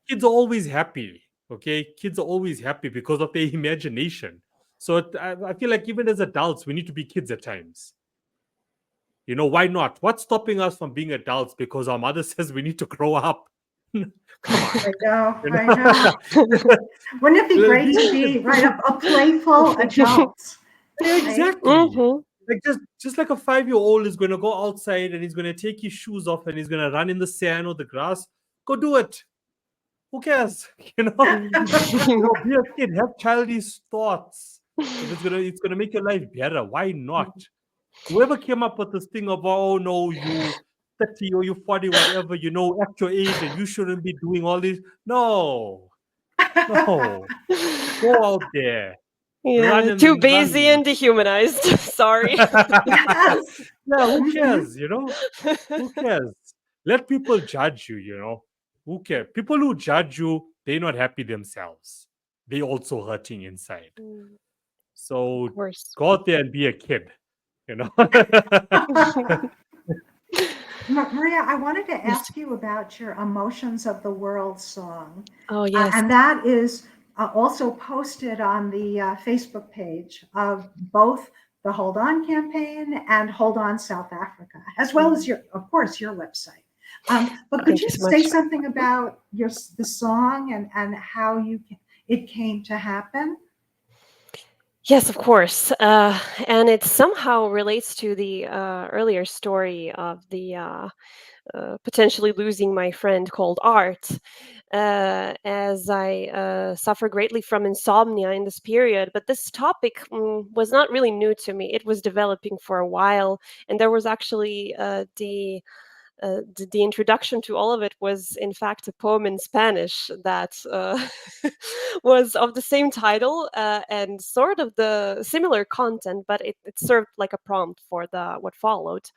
Kids are always happy. Okay. Kids are always happy because of their imagination. So I feel like even as adults, we need to be kids at times. Why not? What's stopping us from being adults because our mother says we need to grow up? Come on. I know, You I know. know? Wouldn't it be great to Being be right a playful adult, Yeah, right? exactly. Hmm. Like just like a 5-year old is gonna go outside and he's gonna take his shoes off and he's gonna run in the sand or the grass. Go do it. Who cares? You know? Be a kid, have childish thoughts. If it's gonna make your life better, why not? Whoever came up with this thing of oh no, you 30 or you 40, whatever, at your age and you shouldn't be doing all this. No, no. Go out there. Run Yeah, too and busy run. and dehumanized. Sorry. Yes. Yeah, who Mhm. cares? Who cares? Let people judge you, Who cares? People who judge you, they're not happy themselves. They also hurting inside. Mm, of So course. go out there and be a kid, you know. Maria, I wanted to Yes. ask you about your Emotions of the World song. Oh, yes. And that is also posted on the Facebook page of both the Hold On campaign and Hold On South Africa, as well as Mm, your, of course, your website. But could thank you you so say much. something about the song and how it came to happen? Yes, of course. And it somehow relates to the earlier story of the potentially losing my friend called Art, as I suffer greatly from insomnia in this period. But this topic was not really new to me. It was developing for a while, and there was actually the introduction to all of it was, in fact, a poem in Spanish that was of the same title and sort of the similar content, but it served like a prompt for the what followed.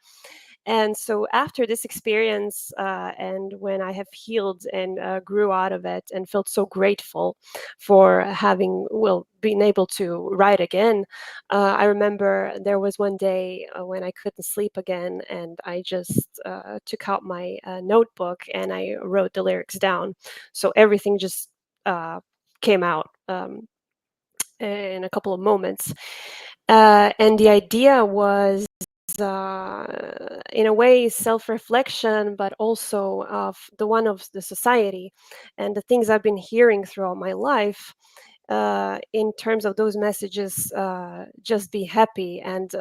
And so after this experience, and when I have healed and grew out of it and felt so grateful for having, well, been able to write again, I remember there was one day when I couldn't sleep again, and I just took out my notebook and I wrote the lyrics down. So everything just came out in a couple of moments. And the idea was in a way self-reflection, but also of the one of the society and the things I've been hearing throughout my life, in terms of those messages, just be happy and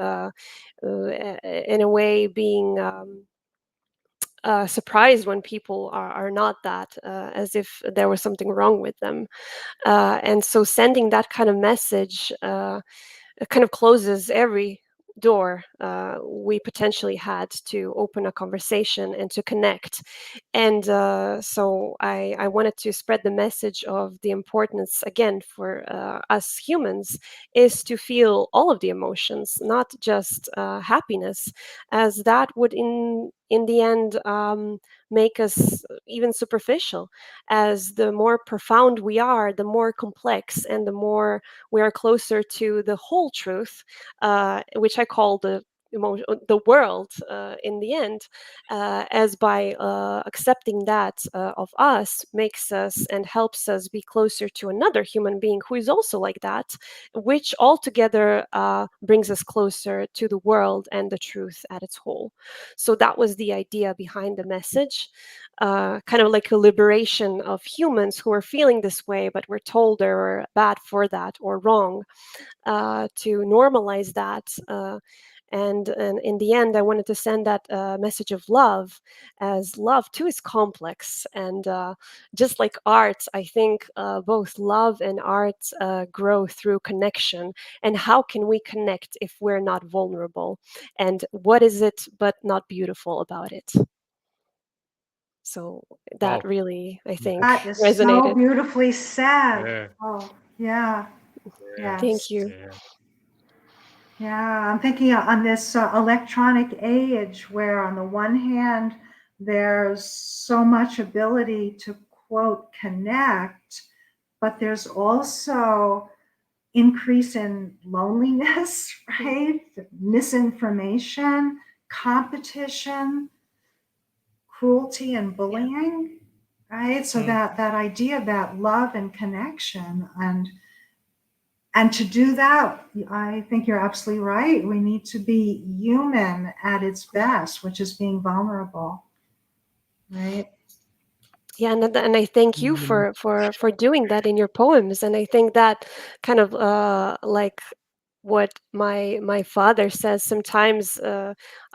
in a way being surprised when people are not that, as if there was something wrong with them. And so sending that kind of message it kind of closes every door we potentially had to open a conversation and to connect. And so I wanted to spread the message of the importance, again, for us humans, is to feel all of the emotions, not just happiness, as that would in the end make us even superficial. As the more profound we are, the more complex and the more we are closer to the whole truth, which I call the world in the end, as by accepting that of us makes us and helps us be closer to another human being who is also like that, which altogether brings us closer to the world and the truth at its whole. So that was the idea behind the message. Kind of like a liberation of humans who are feeling this way, but we're told they're bad for that or wrong, to normalize that. And in the end, I wanted to send that message of love, as love too is complex. And just like art, I think both love and art grow through connection. And how can we connect if we're not vulnerable? And what is it but not beautiful about it? So that Wow. really, I think, That is so resonated. beautifully said. Yeah. Oh, yeah. Thank Yes. you. Yeah. Yeah, I'm thinking on this electronic age where, on the one hand, there's so much ability to quote connect, but there's also increase in loneliness, right? Misinformation, competition, cruelty, and Yeah. bullying, right? So Mm. that idea of that love and connection, and to do that, I think you're absolutely right. We need to be human at its best, which is being vulnerable, right? Yeah, and I thank you Mm. for doing that in your poems. And I think that kind of like what my father says sometimes,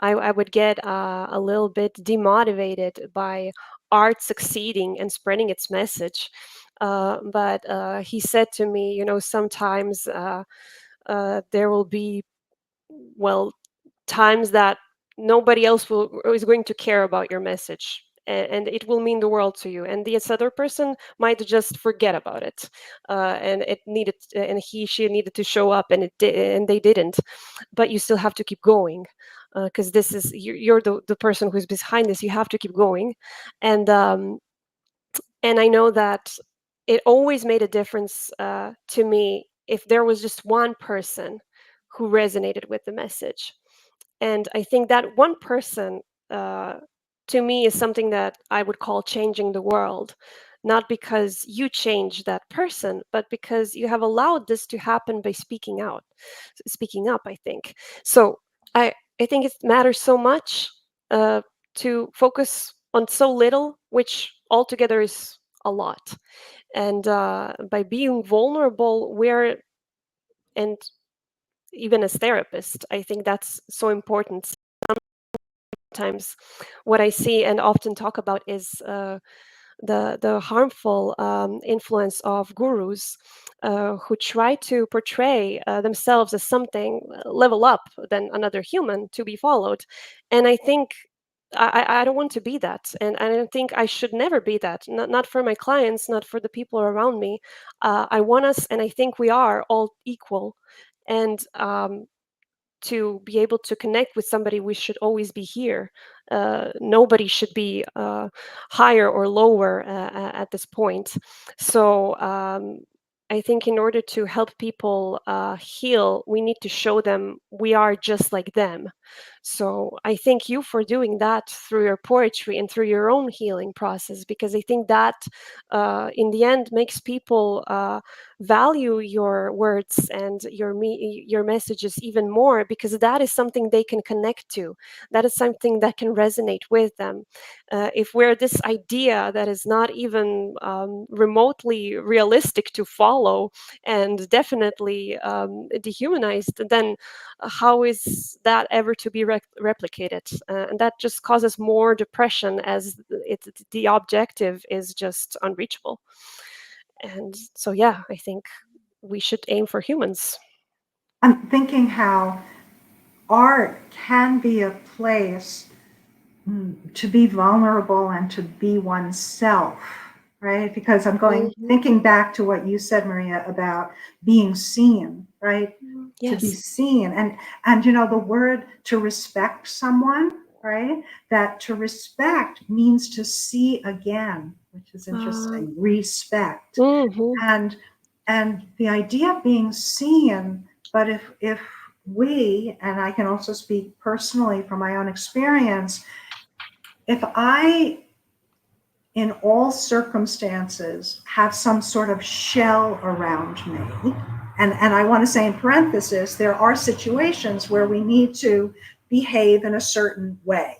I would get a little bit demotivated by art succeeding and spreading its message. But he said to me, sometimes there will be, well, times that nobody else is going to care about your message, and it will mean the world to you, and this other person might just forget about it, and it needed and she needed to show up, and it did, and they didn't, but you still have to keep going, because this is you're the person who's behind this. You have to keep going. And um and I know that it always made a difference to me if there was just one person who resonated with the message. And I think that one person, uh, to me, is something that I would call changing the world. Not because you change that person, but because you have allowed this to happen by speaking out, speaking up, I think. So I, I think it matters so much uh, to focus on so little, which altogether is a lot. And by being vulnerable, and even as therapists, I think that's so important. Sometimes what I see and often talk about is the harmful influence of gurus who try to portray themselves as something level up than another human to be followed. And I think I don't want to be that, and I don't think I should never be that. Not for my clients, not for the people around me. I want us, and I think we are all equal. And to be able to connect with somebody, we should always be here. Nobody should be higher or lower at this point. So I think in order to help people heal, we need to show them we are just like them. So I thank you for doing that through your poetry and through your own healing process, because I think that in the end makes people value your words and your messages even more, because that is something they can connect to. That is something that can resonate with them. If we're this idea that is not even remotely realistic to follow and definitely dehumanized, then how is that ever to be replicated? And that just causes more depression, as the objective is just unreachable. And so, yeah, I think we should aim for humans. I'm thinking how art can be a place to be vulnerable and to be oneself, right? Because I'm Mhm. thinking back to what you said, Maria, about being seen, right? To be Yes. seen. And the word to respect someone, right? That to respect means to see again, which is interesting. Respect. Mhm. And and the idea of being seen, but if we, and I can also speak personally from my own experience, if I, in all circumstances, have some sort of shell around me, and I want to say in parenthesis, there are situations where we need to behave in a certain way,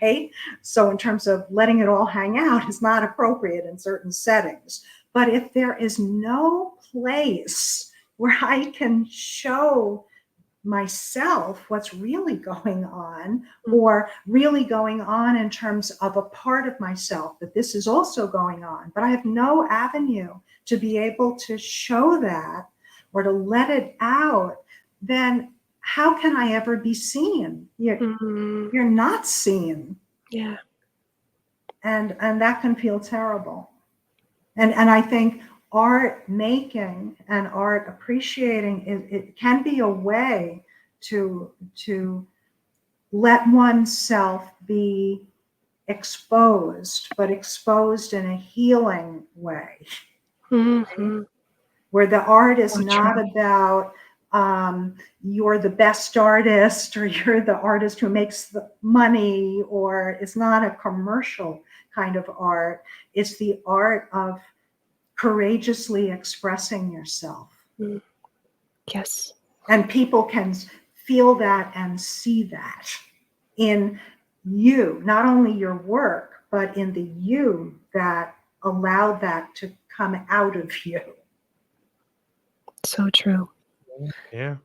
right? So, in terms of letting it all hang out is not appropriate in certain settings. But if there is no place where I can show myself what's really going on, or really going on in terms of a part of myself that this is also going on, but I have no avenue to be able to show that or to let it out, then how can I ever be seen? Mhm. You're not seen. Yeah. And that can feel terrible. And I think art making and art appreciating, it can be a way to let oneself be exposed, but exposed in a healing way, right? Mhm. Where the art is So not true. about you're the best artist, or you're the artist who makes the money, or it's not a commercial kind of art. It's the art of courageously expressing yourself. Mm. Yes. And people can feel that and see that in you, not only your work, but in the you that allowed that to come out of you. So true. Yeah.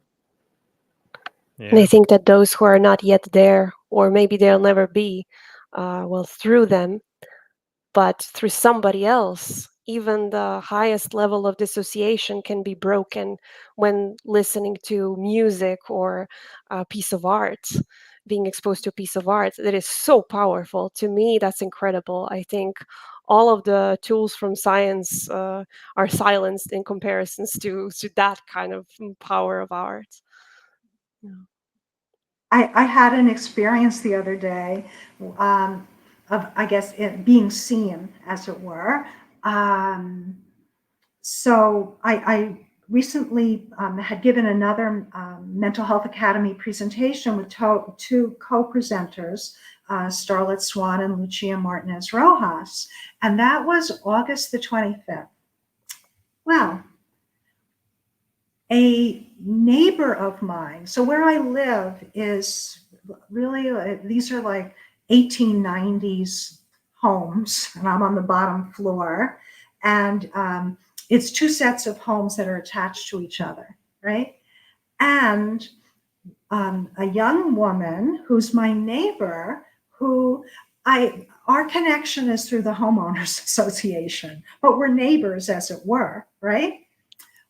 And I Yeah. think that those who are not yet there, or maybe they'll never be, well, through them, but through somebody else, even the highest level of dissociation can be broken when listening to music or a piece of art, being exposed to a piece of art that is so powerful. To me, that's incredible. I think all of the tools from science are silenced in comparisons to that kind of power of art. Yeah. I had an experience the other day um, of, I guess, it being seen, as it were. Um, so I recently had given another Mental Health Academy presentation with two co-presenters, Starlet Swan and Lucia Martinez Rojas, and that was August the 25th. Well, a neighbor of mine, so where I live is really, these are like 1890s homes, and I'm on the bottom floor. And it's two sets of homes that are attached to each other, right? And a young woman who's my neighbor, who our connection is through the homeowners association, but we're neighbors, as it were, right?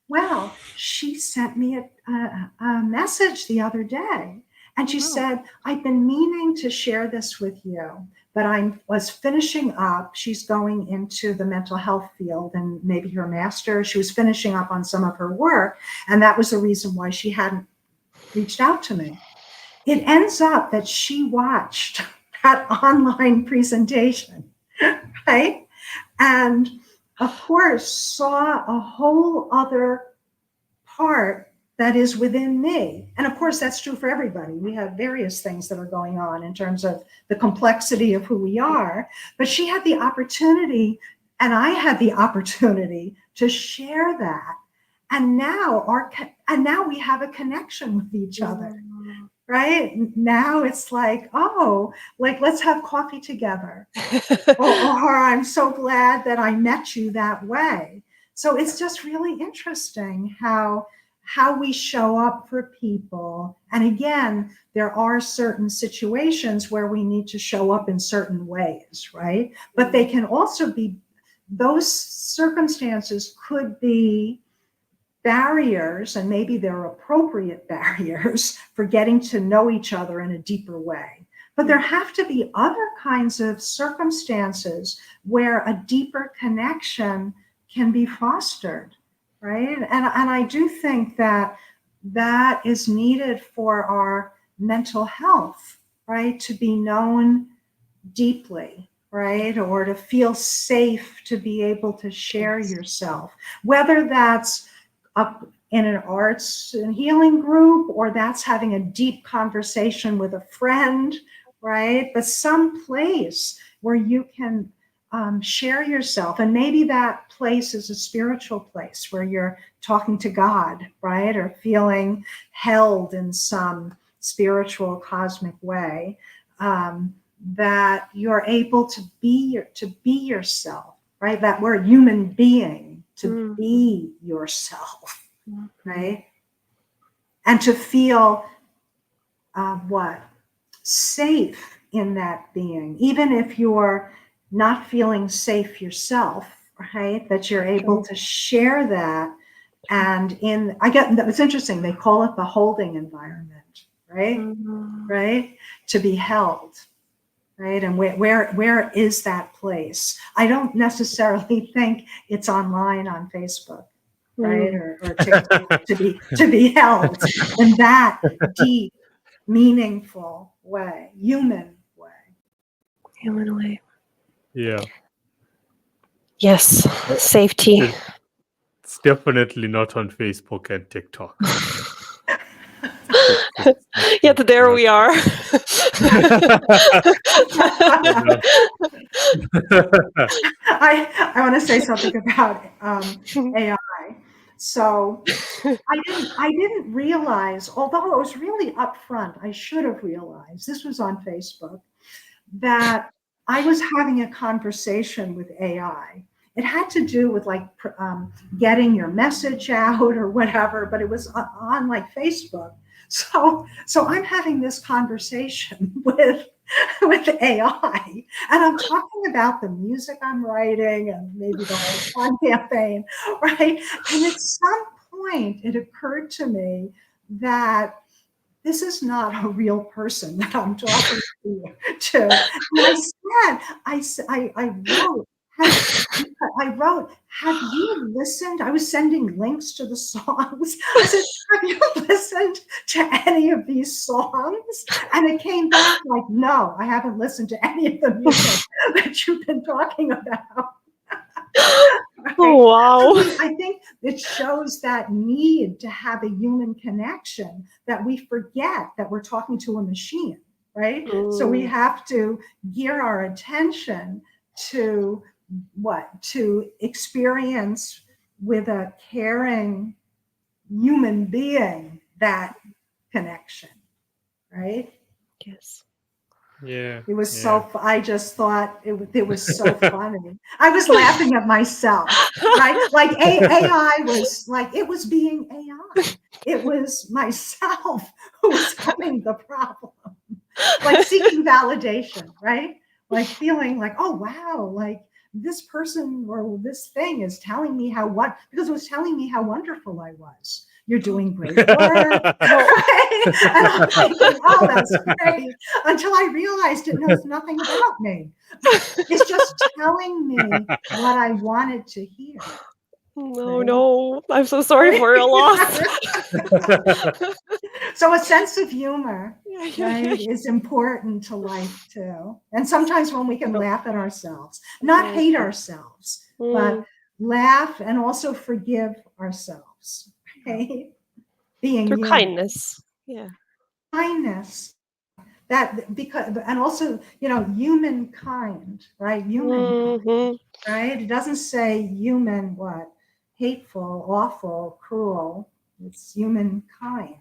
Well, she sent me a message the other day, and she Wow. said, I've been meaning to share this with you, but I was finishing up. She's going into the mental health field and maybe her master. She was finishing up on some of her work, and that was the reason why she hadn't reached out to me. It ends up that she watched that online presentation, right? And of course, saw a whole other part that is within me. And of course, that's true for everybody. We have various things that are going on in terms of the complexity of who we are. But she had the opportunity, and I had the opportunity to share that. And now we have a connection with each other, right? Now it's like, oh, like let's have coffee together. or I'm so glad that I met you that way. So it's just really interesting how we show up for people. And again, there are certain situations where we need to show up in certain ways, right? But they can also be, those circumstances could be barriers, and maybe they're appropriate barriers for getting to know each other in a deeper way. But there have to be other kinds of circumstances where a deeper connection can be fostered, right? And I do think that that is needed for our mental health, right? To be known deeply, right? Or to feel safe to be able to share yourself, whether that's up in an arts and healing group, or that's having a deep conversation with a friend, right? But some place where you can share yourself. And maybe that place is a spiritual place where you're talking to God, right? Or feeling held in some spiritual cosmic way, that you're able to be yourself, right? That we're a human being, to be yourself, right? And to feel safe in that being, even if you're not feeling safe yourself, right? That you're able to share that. And it's interesting, they call it the holding environment, right? Right? To be held. Right. And where is that place? I don't necessarily think it's online on Facebook, right? Or TikTok to be held in that deep, meaningful way, human way. Human way. Yeah. Yes. Safety. It's definitely not on Facebook and TikTok. Yet there we are. I want to say something about AI. So I didn't realize, although it was really upfront, I should have realized, this was on Facebook, that I was having a conversation with AI. It had to do with like getting your message out or whatever, but it was on like Facebook. So I'm having this conversation with AI, and I'm talking about the music I'm writing and maybe the whole fun campaign, right? And at some point, it occurred to me that this is not a real person that I'm talking to. And I wrote, have you listened? I was sending links to the songs. I said, have you listened to any of these songs? And it came back like, no, I haven't listened to any of the music that you've been talking about. Right? Oh, wow. I think it shows that need to have a human connection, that we forget that we're talking to a machine, right? So we have to gear our attention to to experience with a caring human being that connection, right? Yes. Yeah. It was I just thought it was so funny. I was laughing at myself, right? Like AI was like, it was being AI. It was myself who was having the problem, like seeking validation, right? Like feeling like, oh, wow, like this person or this thing is telling me because it was telling me how wonderful I was. You're doing great work. Right? And I'm thinking, oh, that's great. Until I realized it knows nothing about me. It's just telling me what I wanted to hear. No, no. I'm so sorry for your loss. So a sense of humor, right, is important to life too. And sometimes when we can laugh at ourselves, not hate ourselves, but laugh and also forgive ourselves. Right? being Through human. kindness. Yeah. Kindness. That because and also, humankind, right? Humankind, Hmm. right? It doesn't say human what? Hateful, awful, cruel. It's humankind.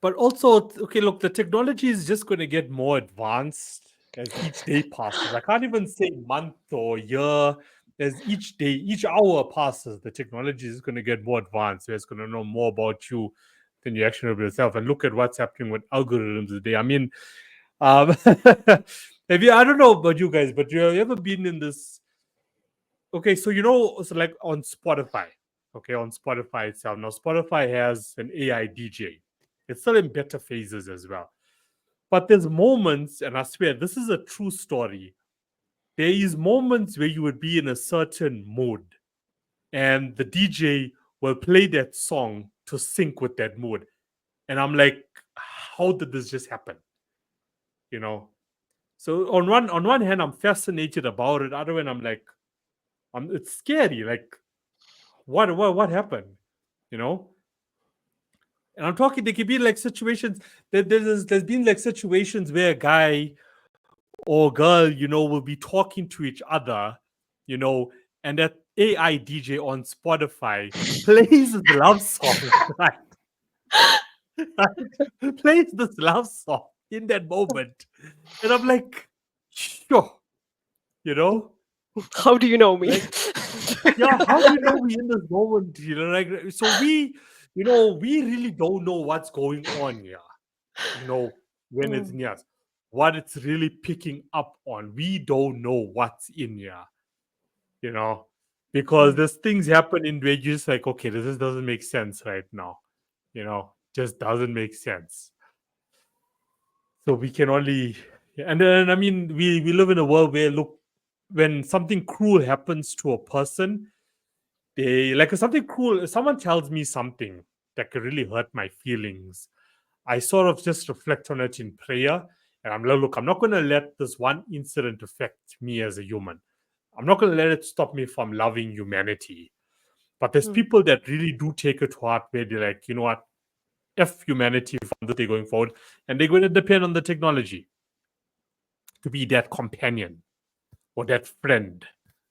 But also, okay, look, the technology is just going to get more advanced as each day passes. I can't even say month or year. As each day, each hour passes, the technology is going to get more advanced. It's going to know more about you than you actually know about yourself. And look at what's happening with algorithms today. I mean, have you? I don't know about you guys, but you have ever been in this? Okay, so so like on Spotify. Okay, on Spotify itself. Now, Spotify has an AI DJ. It's still in beta phases as well. But there's moments, and I swear this is a true story. There is moments where you would be in a certain mood, and the DJ will play that song to sync with that mood. And I'm like, how did this just happen? You know. So on one hand, I'm fascinated about it. Other hand, I'm like, it's scary. Like, what happened? You know. And I'm talking. There could be like situations. There's been like situations where a guy or girl, will be talking to each other, you know, and that AI DJ on Spotify plays the love song, right? Right? Plays this love song in that moment. And I'm like, sure, you know, How do you know me? like, yeah, how do you know we in this moment? Like, so we really don't know what's going on here, when it's Mm, near us. What it's really picking up on. We don't know what's in here, you know, because mm, there's things happening where you're just like, okay, this doesn't make sense right now, just doesn't make sense. So we can only, and then I mean, we live in a world where look, when something cruel happens to a person, they like something cruel. If someone tells me something that could really hurt my feelings, I sort of just reflect on it in prayer. And I'm like, look, I'm not going to let this one incident affect me as a human. I'm not going to let it stop me from loving humanity. But there's mm, people that really do take it to heart where they're like, you know what, F humanity from this day going forward. And they're going to depend on the technology to be that companion or that friend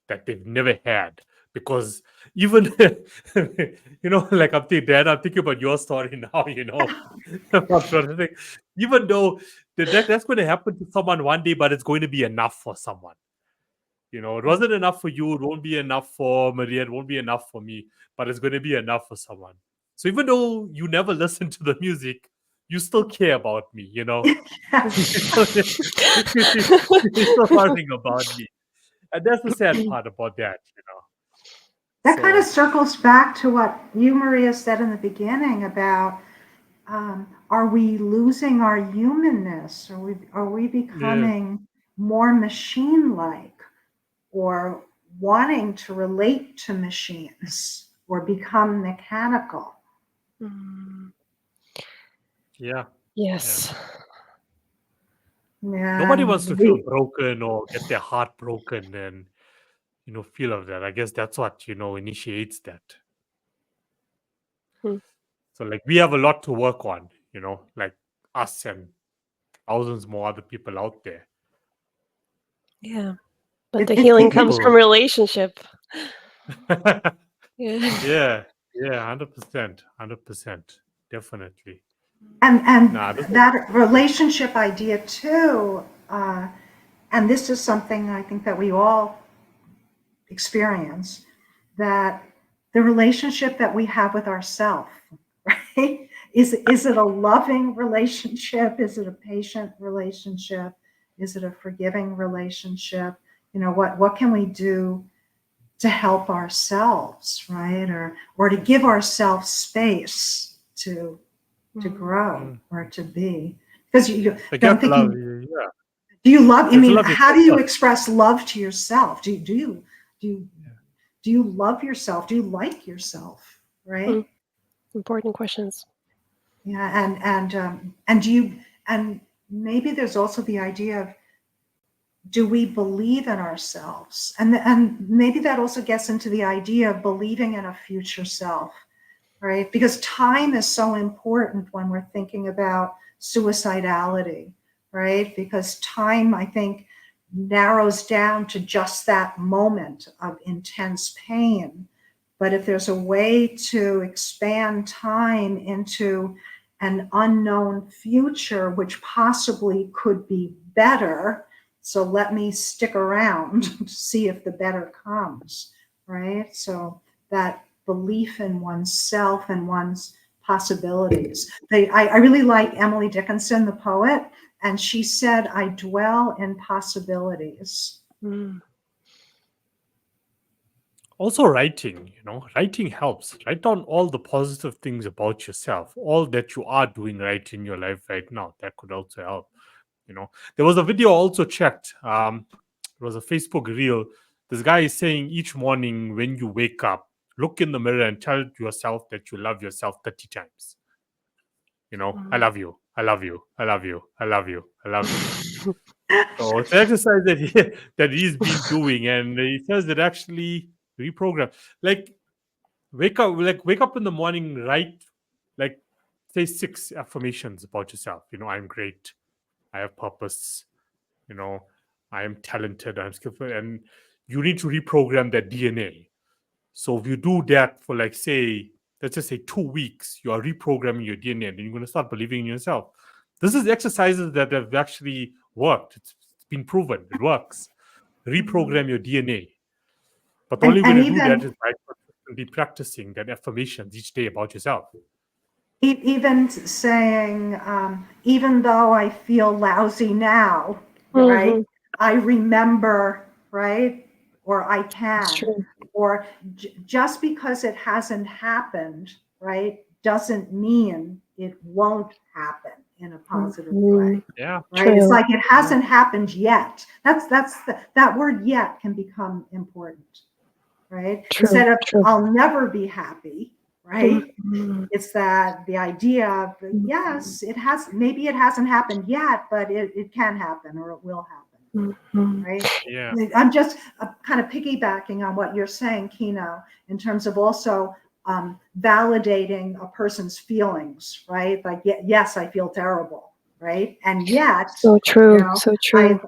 that they've never had. Because even, like I'm thinking, Dad, I'm thinking about your story now, about sort of thing. Even though that's going to happen to someone one day, but it's going to be enough for someone. It mm. wasn't enough for you. It won't be enough for Maria. It won't be enough for me, but it's going to be enough for someone. So even though you never listen to the music, you still care about me, you still, you're still worrying about me. And that's the sad part about that. That kind of So, circles back to what you, Maria, said in the beginning about are we losing our humanness? Are we yeah. becoming more machine-like or wanting to relate to machines or become mechanical? Mm, Yeah. Yeah. yes. Nobody wants to And feel we broken or get their heart broken and, feel of that. I guess that's what, initiates that. Mm, So, like, we have a lot to work on, like us and thousands more other people out there. yeah. But the it, healing it, comes it from People, relationship. Yeah. yeah, yeah, 100%, 100%, definitely. and Nah, this is, that relationship idea too, and this is something I think that we all experience, that the relationship that we have with ourself, right? Is it a loving relationship? Is it a patient relationship? Is it a forgiving relationship? What can we do to help ourselves, right? Or to give ourselves space to Mm. grow mm, or to be. Because you, like, you I'm have to love thinking, you. Yeah, do you love? I you have to mean, love how yourself do you first. express love to yourself? Do you Yeah. do you love yourself? Do you like yourself? Mm. Right? Important questions. Yeah, and do you and maybe there's also the idea of, do we believe in ourselves? And maybe that also gets into the idea of believing in a future self. right? Because time is so important when we're thinking about suicidality, right? Because time, I think, narrows down to just that moment of intense pain. But if there's a way to expand time into an unknown future, which possibly could be better, so let me stick around to see if the better comes, right? So that belief in oneself and one's possibilities. I really like Emily Dickinson, the poet, and she said, I dwell in possibilities. Mm. Also, writing helps. Write down all the positive things about yourself, all that you are doing right in your life right now. That could also help. There was a video I also checked. It was a Facebook reel. This guy is saying each morning when you wake up, look in the mirror and tell yourself that you love yourself 30 times. I love you, I love you, I love you, I love you, I love you. So it's an exercise that that he's been doing, and he says that actually reprogram. Like wake up in the morning, write like say 6 affirmations about yourself. I'm great, I have purpose, you know, I am talented, I'm skillful, and you need to reprogram that DNA. So if you do that for like say, let's just say 2 weeks, you are reprogramming your DNA, and then you're going to start believing in yourself. This is exercises that have actually worked. It's been proven it works. Reprogram your DNA. But the only way And to do that even is by consistently practicing that affirmations each day about yourself. even saying, even though I feel lousy now, right? Mhm. I remember, right? Or I It's can, true. or just because it hasn't happened, right, doesn't mean it won't happen in a positive way, Mhm. Yeah. right? It's True. like it hasn't happened yet. That word "yet" can become important, right? True. Instead of True. "I'll never be happy," right? Mhm. It's that the idea of Mhm. yes, maybe it hasn't happened yet, but it can happen or it will happen, Mhm. right? Yeah. I'm just kind of piggybacking on what you're saying, Kino, in terms of also validating a person's feelings, right? Like, yes, I feel terrible, right? And yet, So you true. know, So true.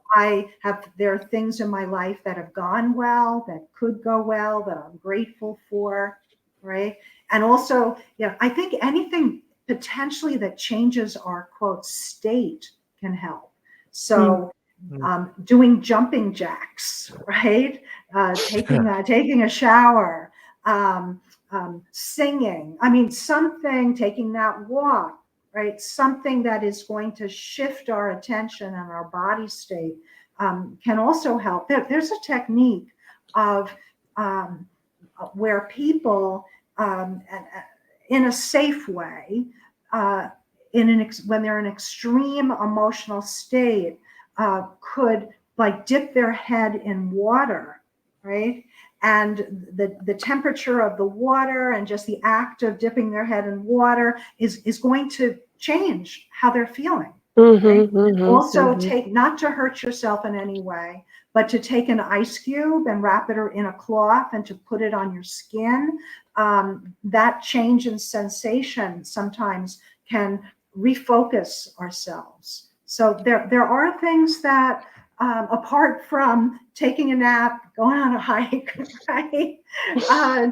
there are things in my life that have gone well, that could go well, that I'm grateful for, right? And also, I think anything potentially that changes our quote state can help. Mm. So Mm. doing jumping jacks, right? Taking a shower, singing. I mean, something, taking that walk, right? Something that is going to shift our attention and our body state can also help. There's a technique of um, where people, um, in a safe way, uh, when they're in extreme emotional state, could like dip their head in water, right? And the temperature of the water and just the act of dipping their head in water is going to change how they're feeling, right? Mhm. Mhm. Also, Mhm. take not to hurt yourself in any way, but to take an ice cube and wrap it in a cloth and to put it on your skin. That change in sensation sometimes can refocus ourselves. So there are things that, apart from taking a nap, going on a hike, right,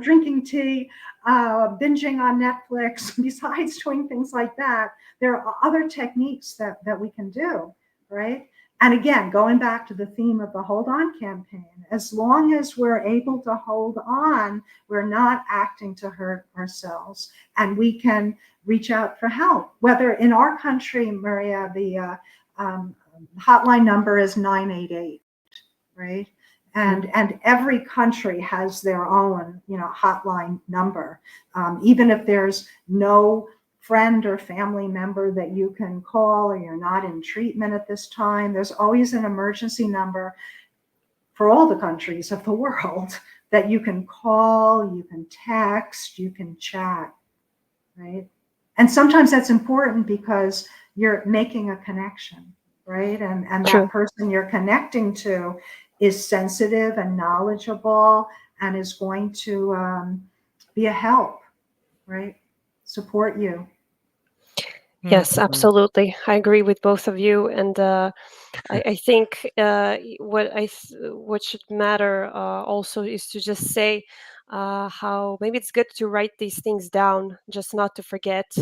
drinking tea, binging on Netflix, besides doing things like that, there are other techniques that we can do, right? And again, going back to the theme of the Hold On campaign, as long as we're able to hold on, we're not acting to hurt ourselves, and we can reach out for help. Whether in our country, Maria, the hotline number is 988, right? And every country has their own, hotline number. Even if there's no friend or family member that you can call, or you're not in treatment at this time, there's always an emergency number for all the countries of the world that you can call, you can text, you can chat, right? And sometimes that's important because you're making a connection, right? And True. that person you're connecting to is sensitive and knowledgeable and is going to be a help, right? support you. Yes, Mm. absolutely. I agree with both of you, and I think what should matter also is to just say how maybe it's good to write these things down, just not to forget,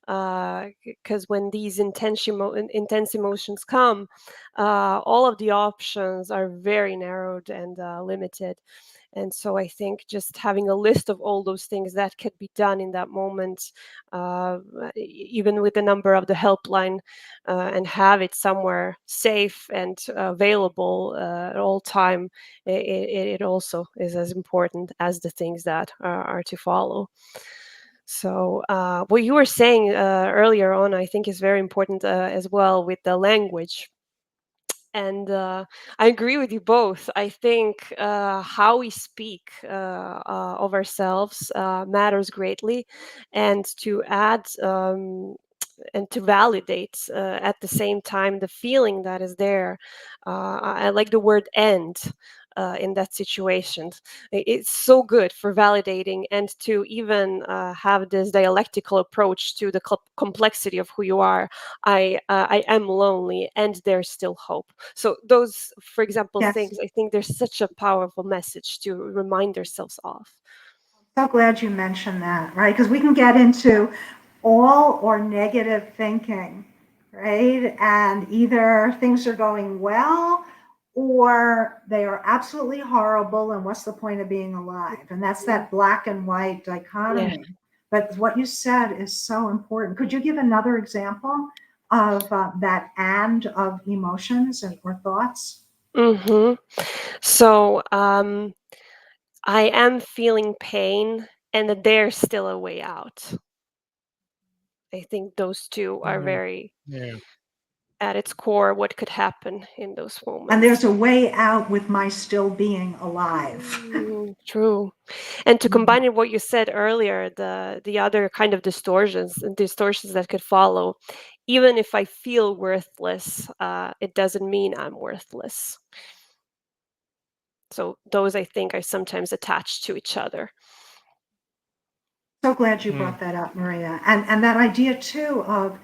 because when these intense emotions come, all of the options are very narrowed and limited. And so I think just having a list of all those things that could be done in that moment, even with the number of the helpline, and have it somewhere safe and available at all time, it also is as important as the things that are to follow. So what you were saying earlier on, I think is very important as well with the language. And I agree with you both. I think how we speak of ourselves matters greatly. And to add and to validate at the same time the feeling that is there. I like the word end. In that situation, it's so good for validating and to even have this dialectical approach to the complexity of who you are. I am lonely, and there's still hope. So those, for example, Yes. things, I think there's such a powerful message to remind ourselves of. So glad you mentioned that, right? Because we can get into all or negative thinking, right? And either things are going well or they are absolutely horrible. And what's the point of being alive? And that's Mm. that black and white Yeah. dichotomy. But what you said is so important. Could you give another example of that and of emotions or thoughts? Hmm. So I am feeling pain, and that there's still a way out. I think those two are Mm. very Yeah. at its core what could happen in those And moments. there's a way out with my still being alive. True. And to Mhm. combine it what you said earlier, the other kind of distortions that could follow, even if I feel worthless, it doesn't mean I'm worthless. So those I think are sometimes attached to each other. So glad you Mm. brought that up, Maria. And that idea too of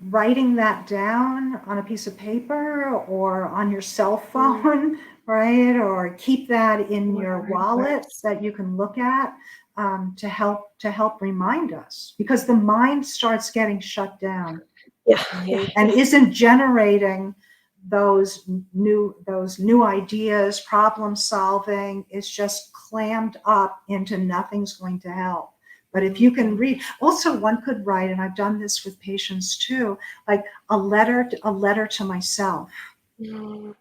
writing that down on a piece of paper or on your cell Mm. phone, right? Or keep that in your wallet Words. that you can look at to help remind us because the mind starts getting shut down, Yeah, yeah. right? And isn't generating those new ideas, problem solving is just clammed up into nothing's going to help. But if you can read, also one could write, and I've done this with patients too, like a letter to myself. Mm.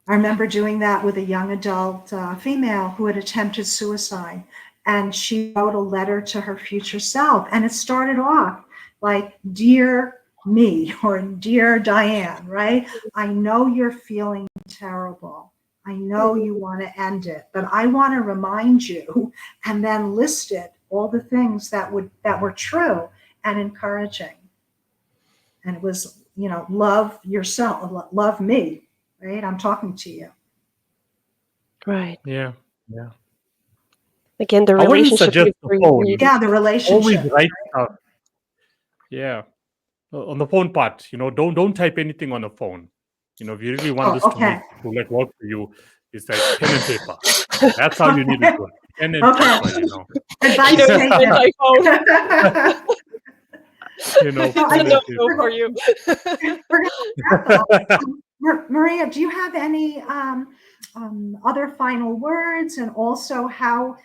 I remember doing that with a young adult female who had attempted suicide. And she wrote a letter to her future self. And it started off like, Dear me, or Dear Diane, right? I know you're feeling terrible. I know you Mm. want to end it, but I want to remind you, and then listed all the things that were true and encouraging. And it was, love yourself, love me, right? I'm talking to you. Right. Yeah. Yeah. Again, the I wouldn't relationship suggest the before you phone. read it. Yeah, the Always relationship. write stuff. Yeah. On the phone part, don't type anything on the phone. If you really want Oh, this okay. to like work for you, it's like pen and paper. That's how you need to Okay. do it. Pen and Okay. paper. You Advice know, it's an taken. iPhone. So It's I a Pen and think no-no for you. we're going to wrap up. Maria, do you have any other final words, and also how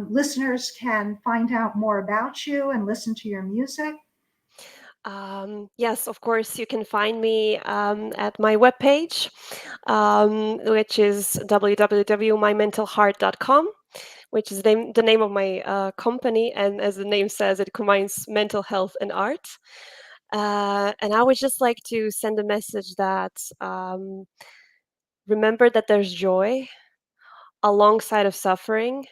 listeners can find out more about you and listen to your music? Yes, of course, you can find me at my webpage, which is www.mymentalheart.com, which is the name of my company. And as the name says, it combines mental health and art. And I would just like to send a message that remember that there's joy alongside of suffering,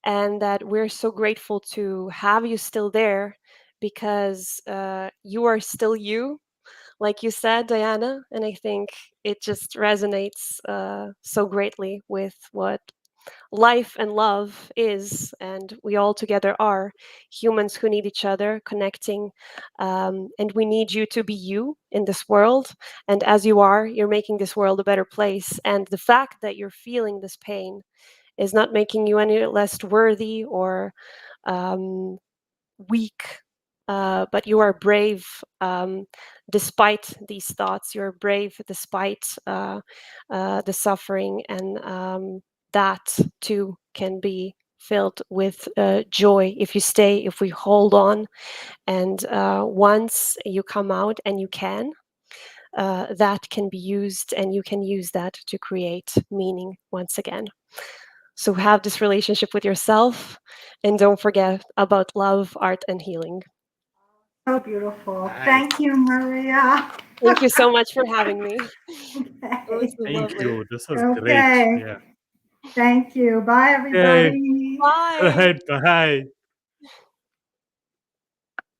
and that we're so grateful to have you still there because you are still you, like you said, Diana. And I think it just resonates so greatly with what life and love is, and we all together are humans who need each other, connecting. And we need you to be you in this world. And as you are, you're making this world a better place. And the fact that you're feeling this pain is not making you any less worthy or um, weak, but you are brave despite these thoughts. You're brave despite the suffering, and that too can be filled with joy if you stay, if we hold on. And once you come out, and you can, that can be used, and you can use that to create meaning once again. So have this relationship with yourself, and don't forget about love, art, and healing. So beautiful. Nice. Thank you, Maria. Thank you so much for having me. It was Okay. so Thank lovely. you. This was great. Okay. Yeah. Thank you. Bye, Okay. everybody. Bye. Right. Bye.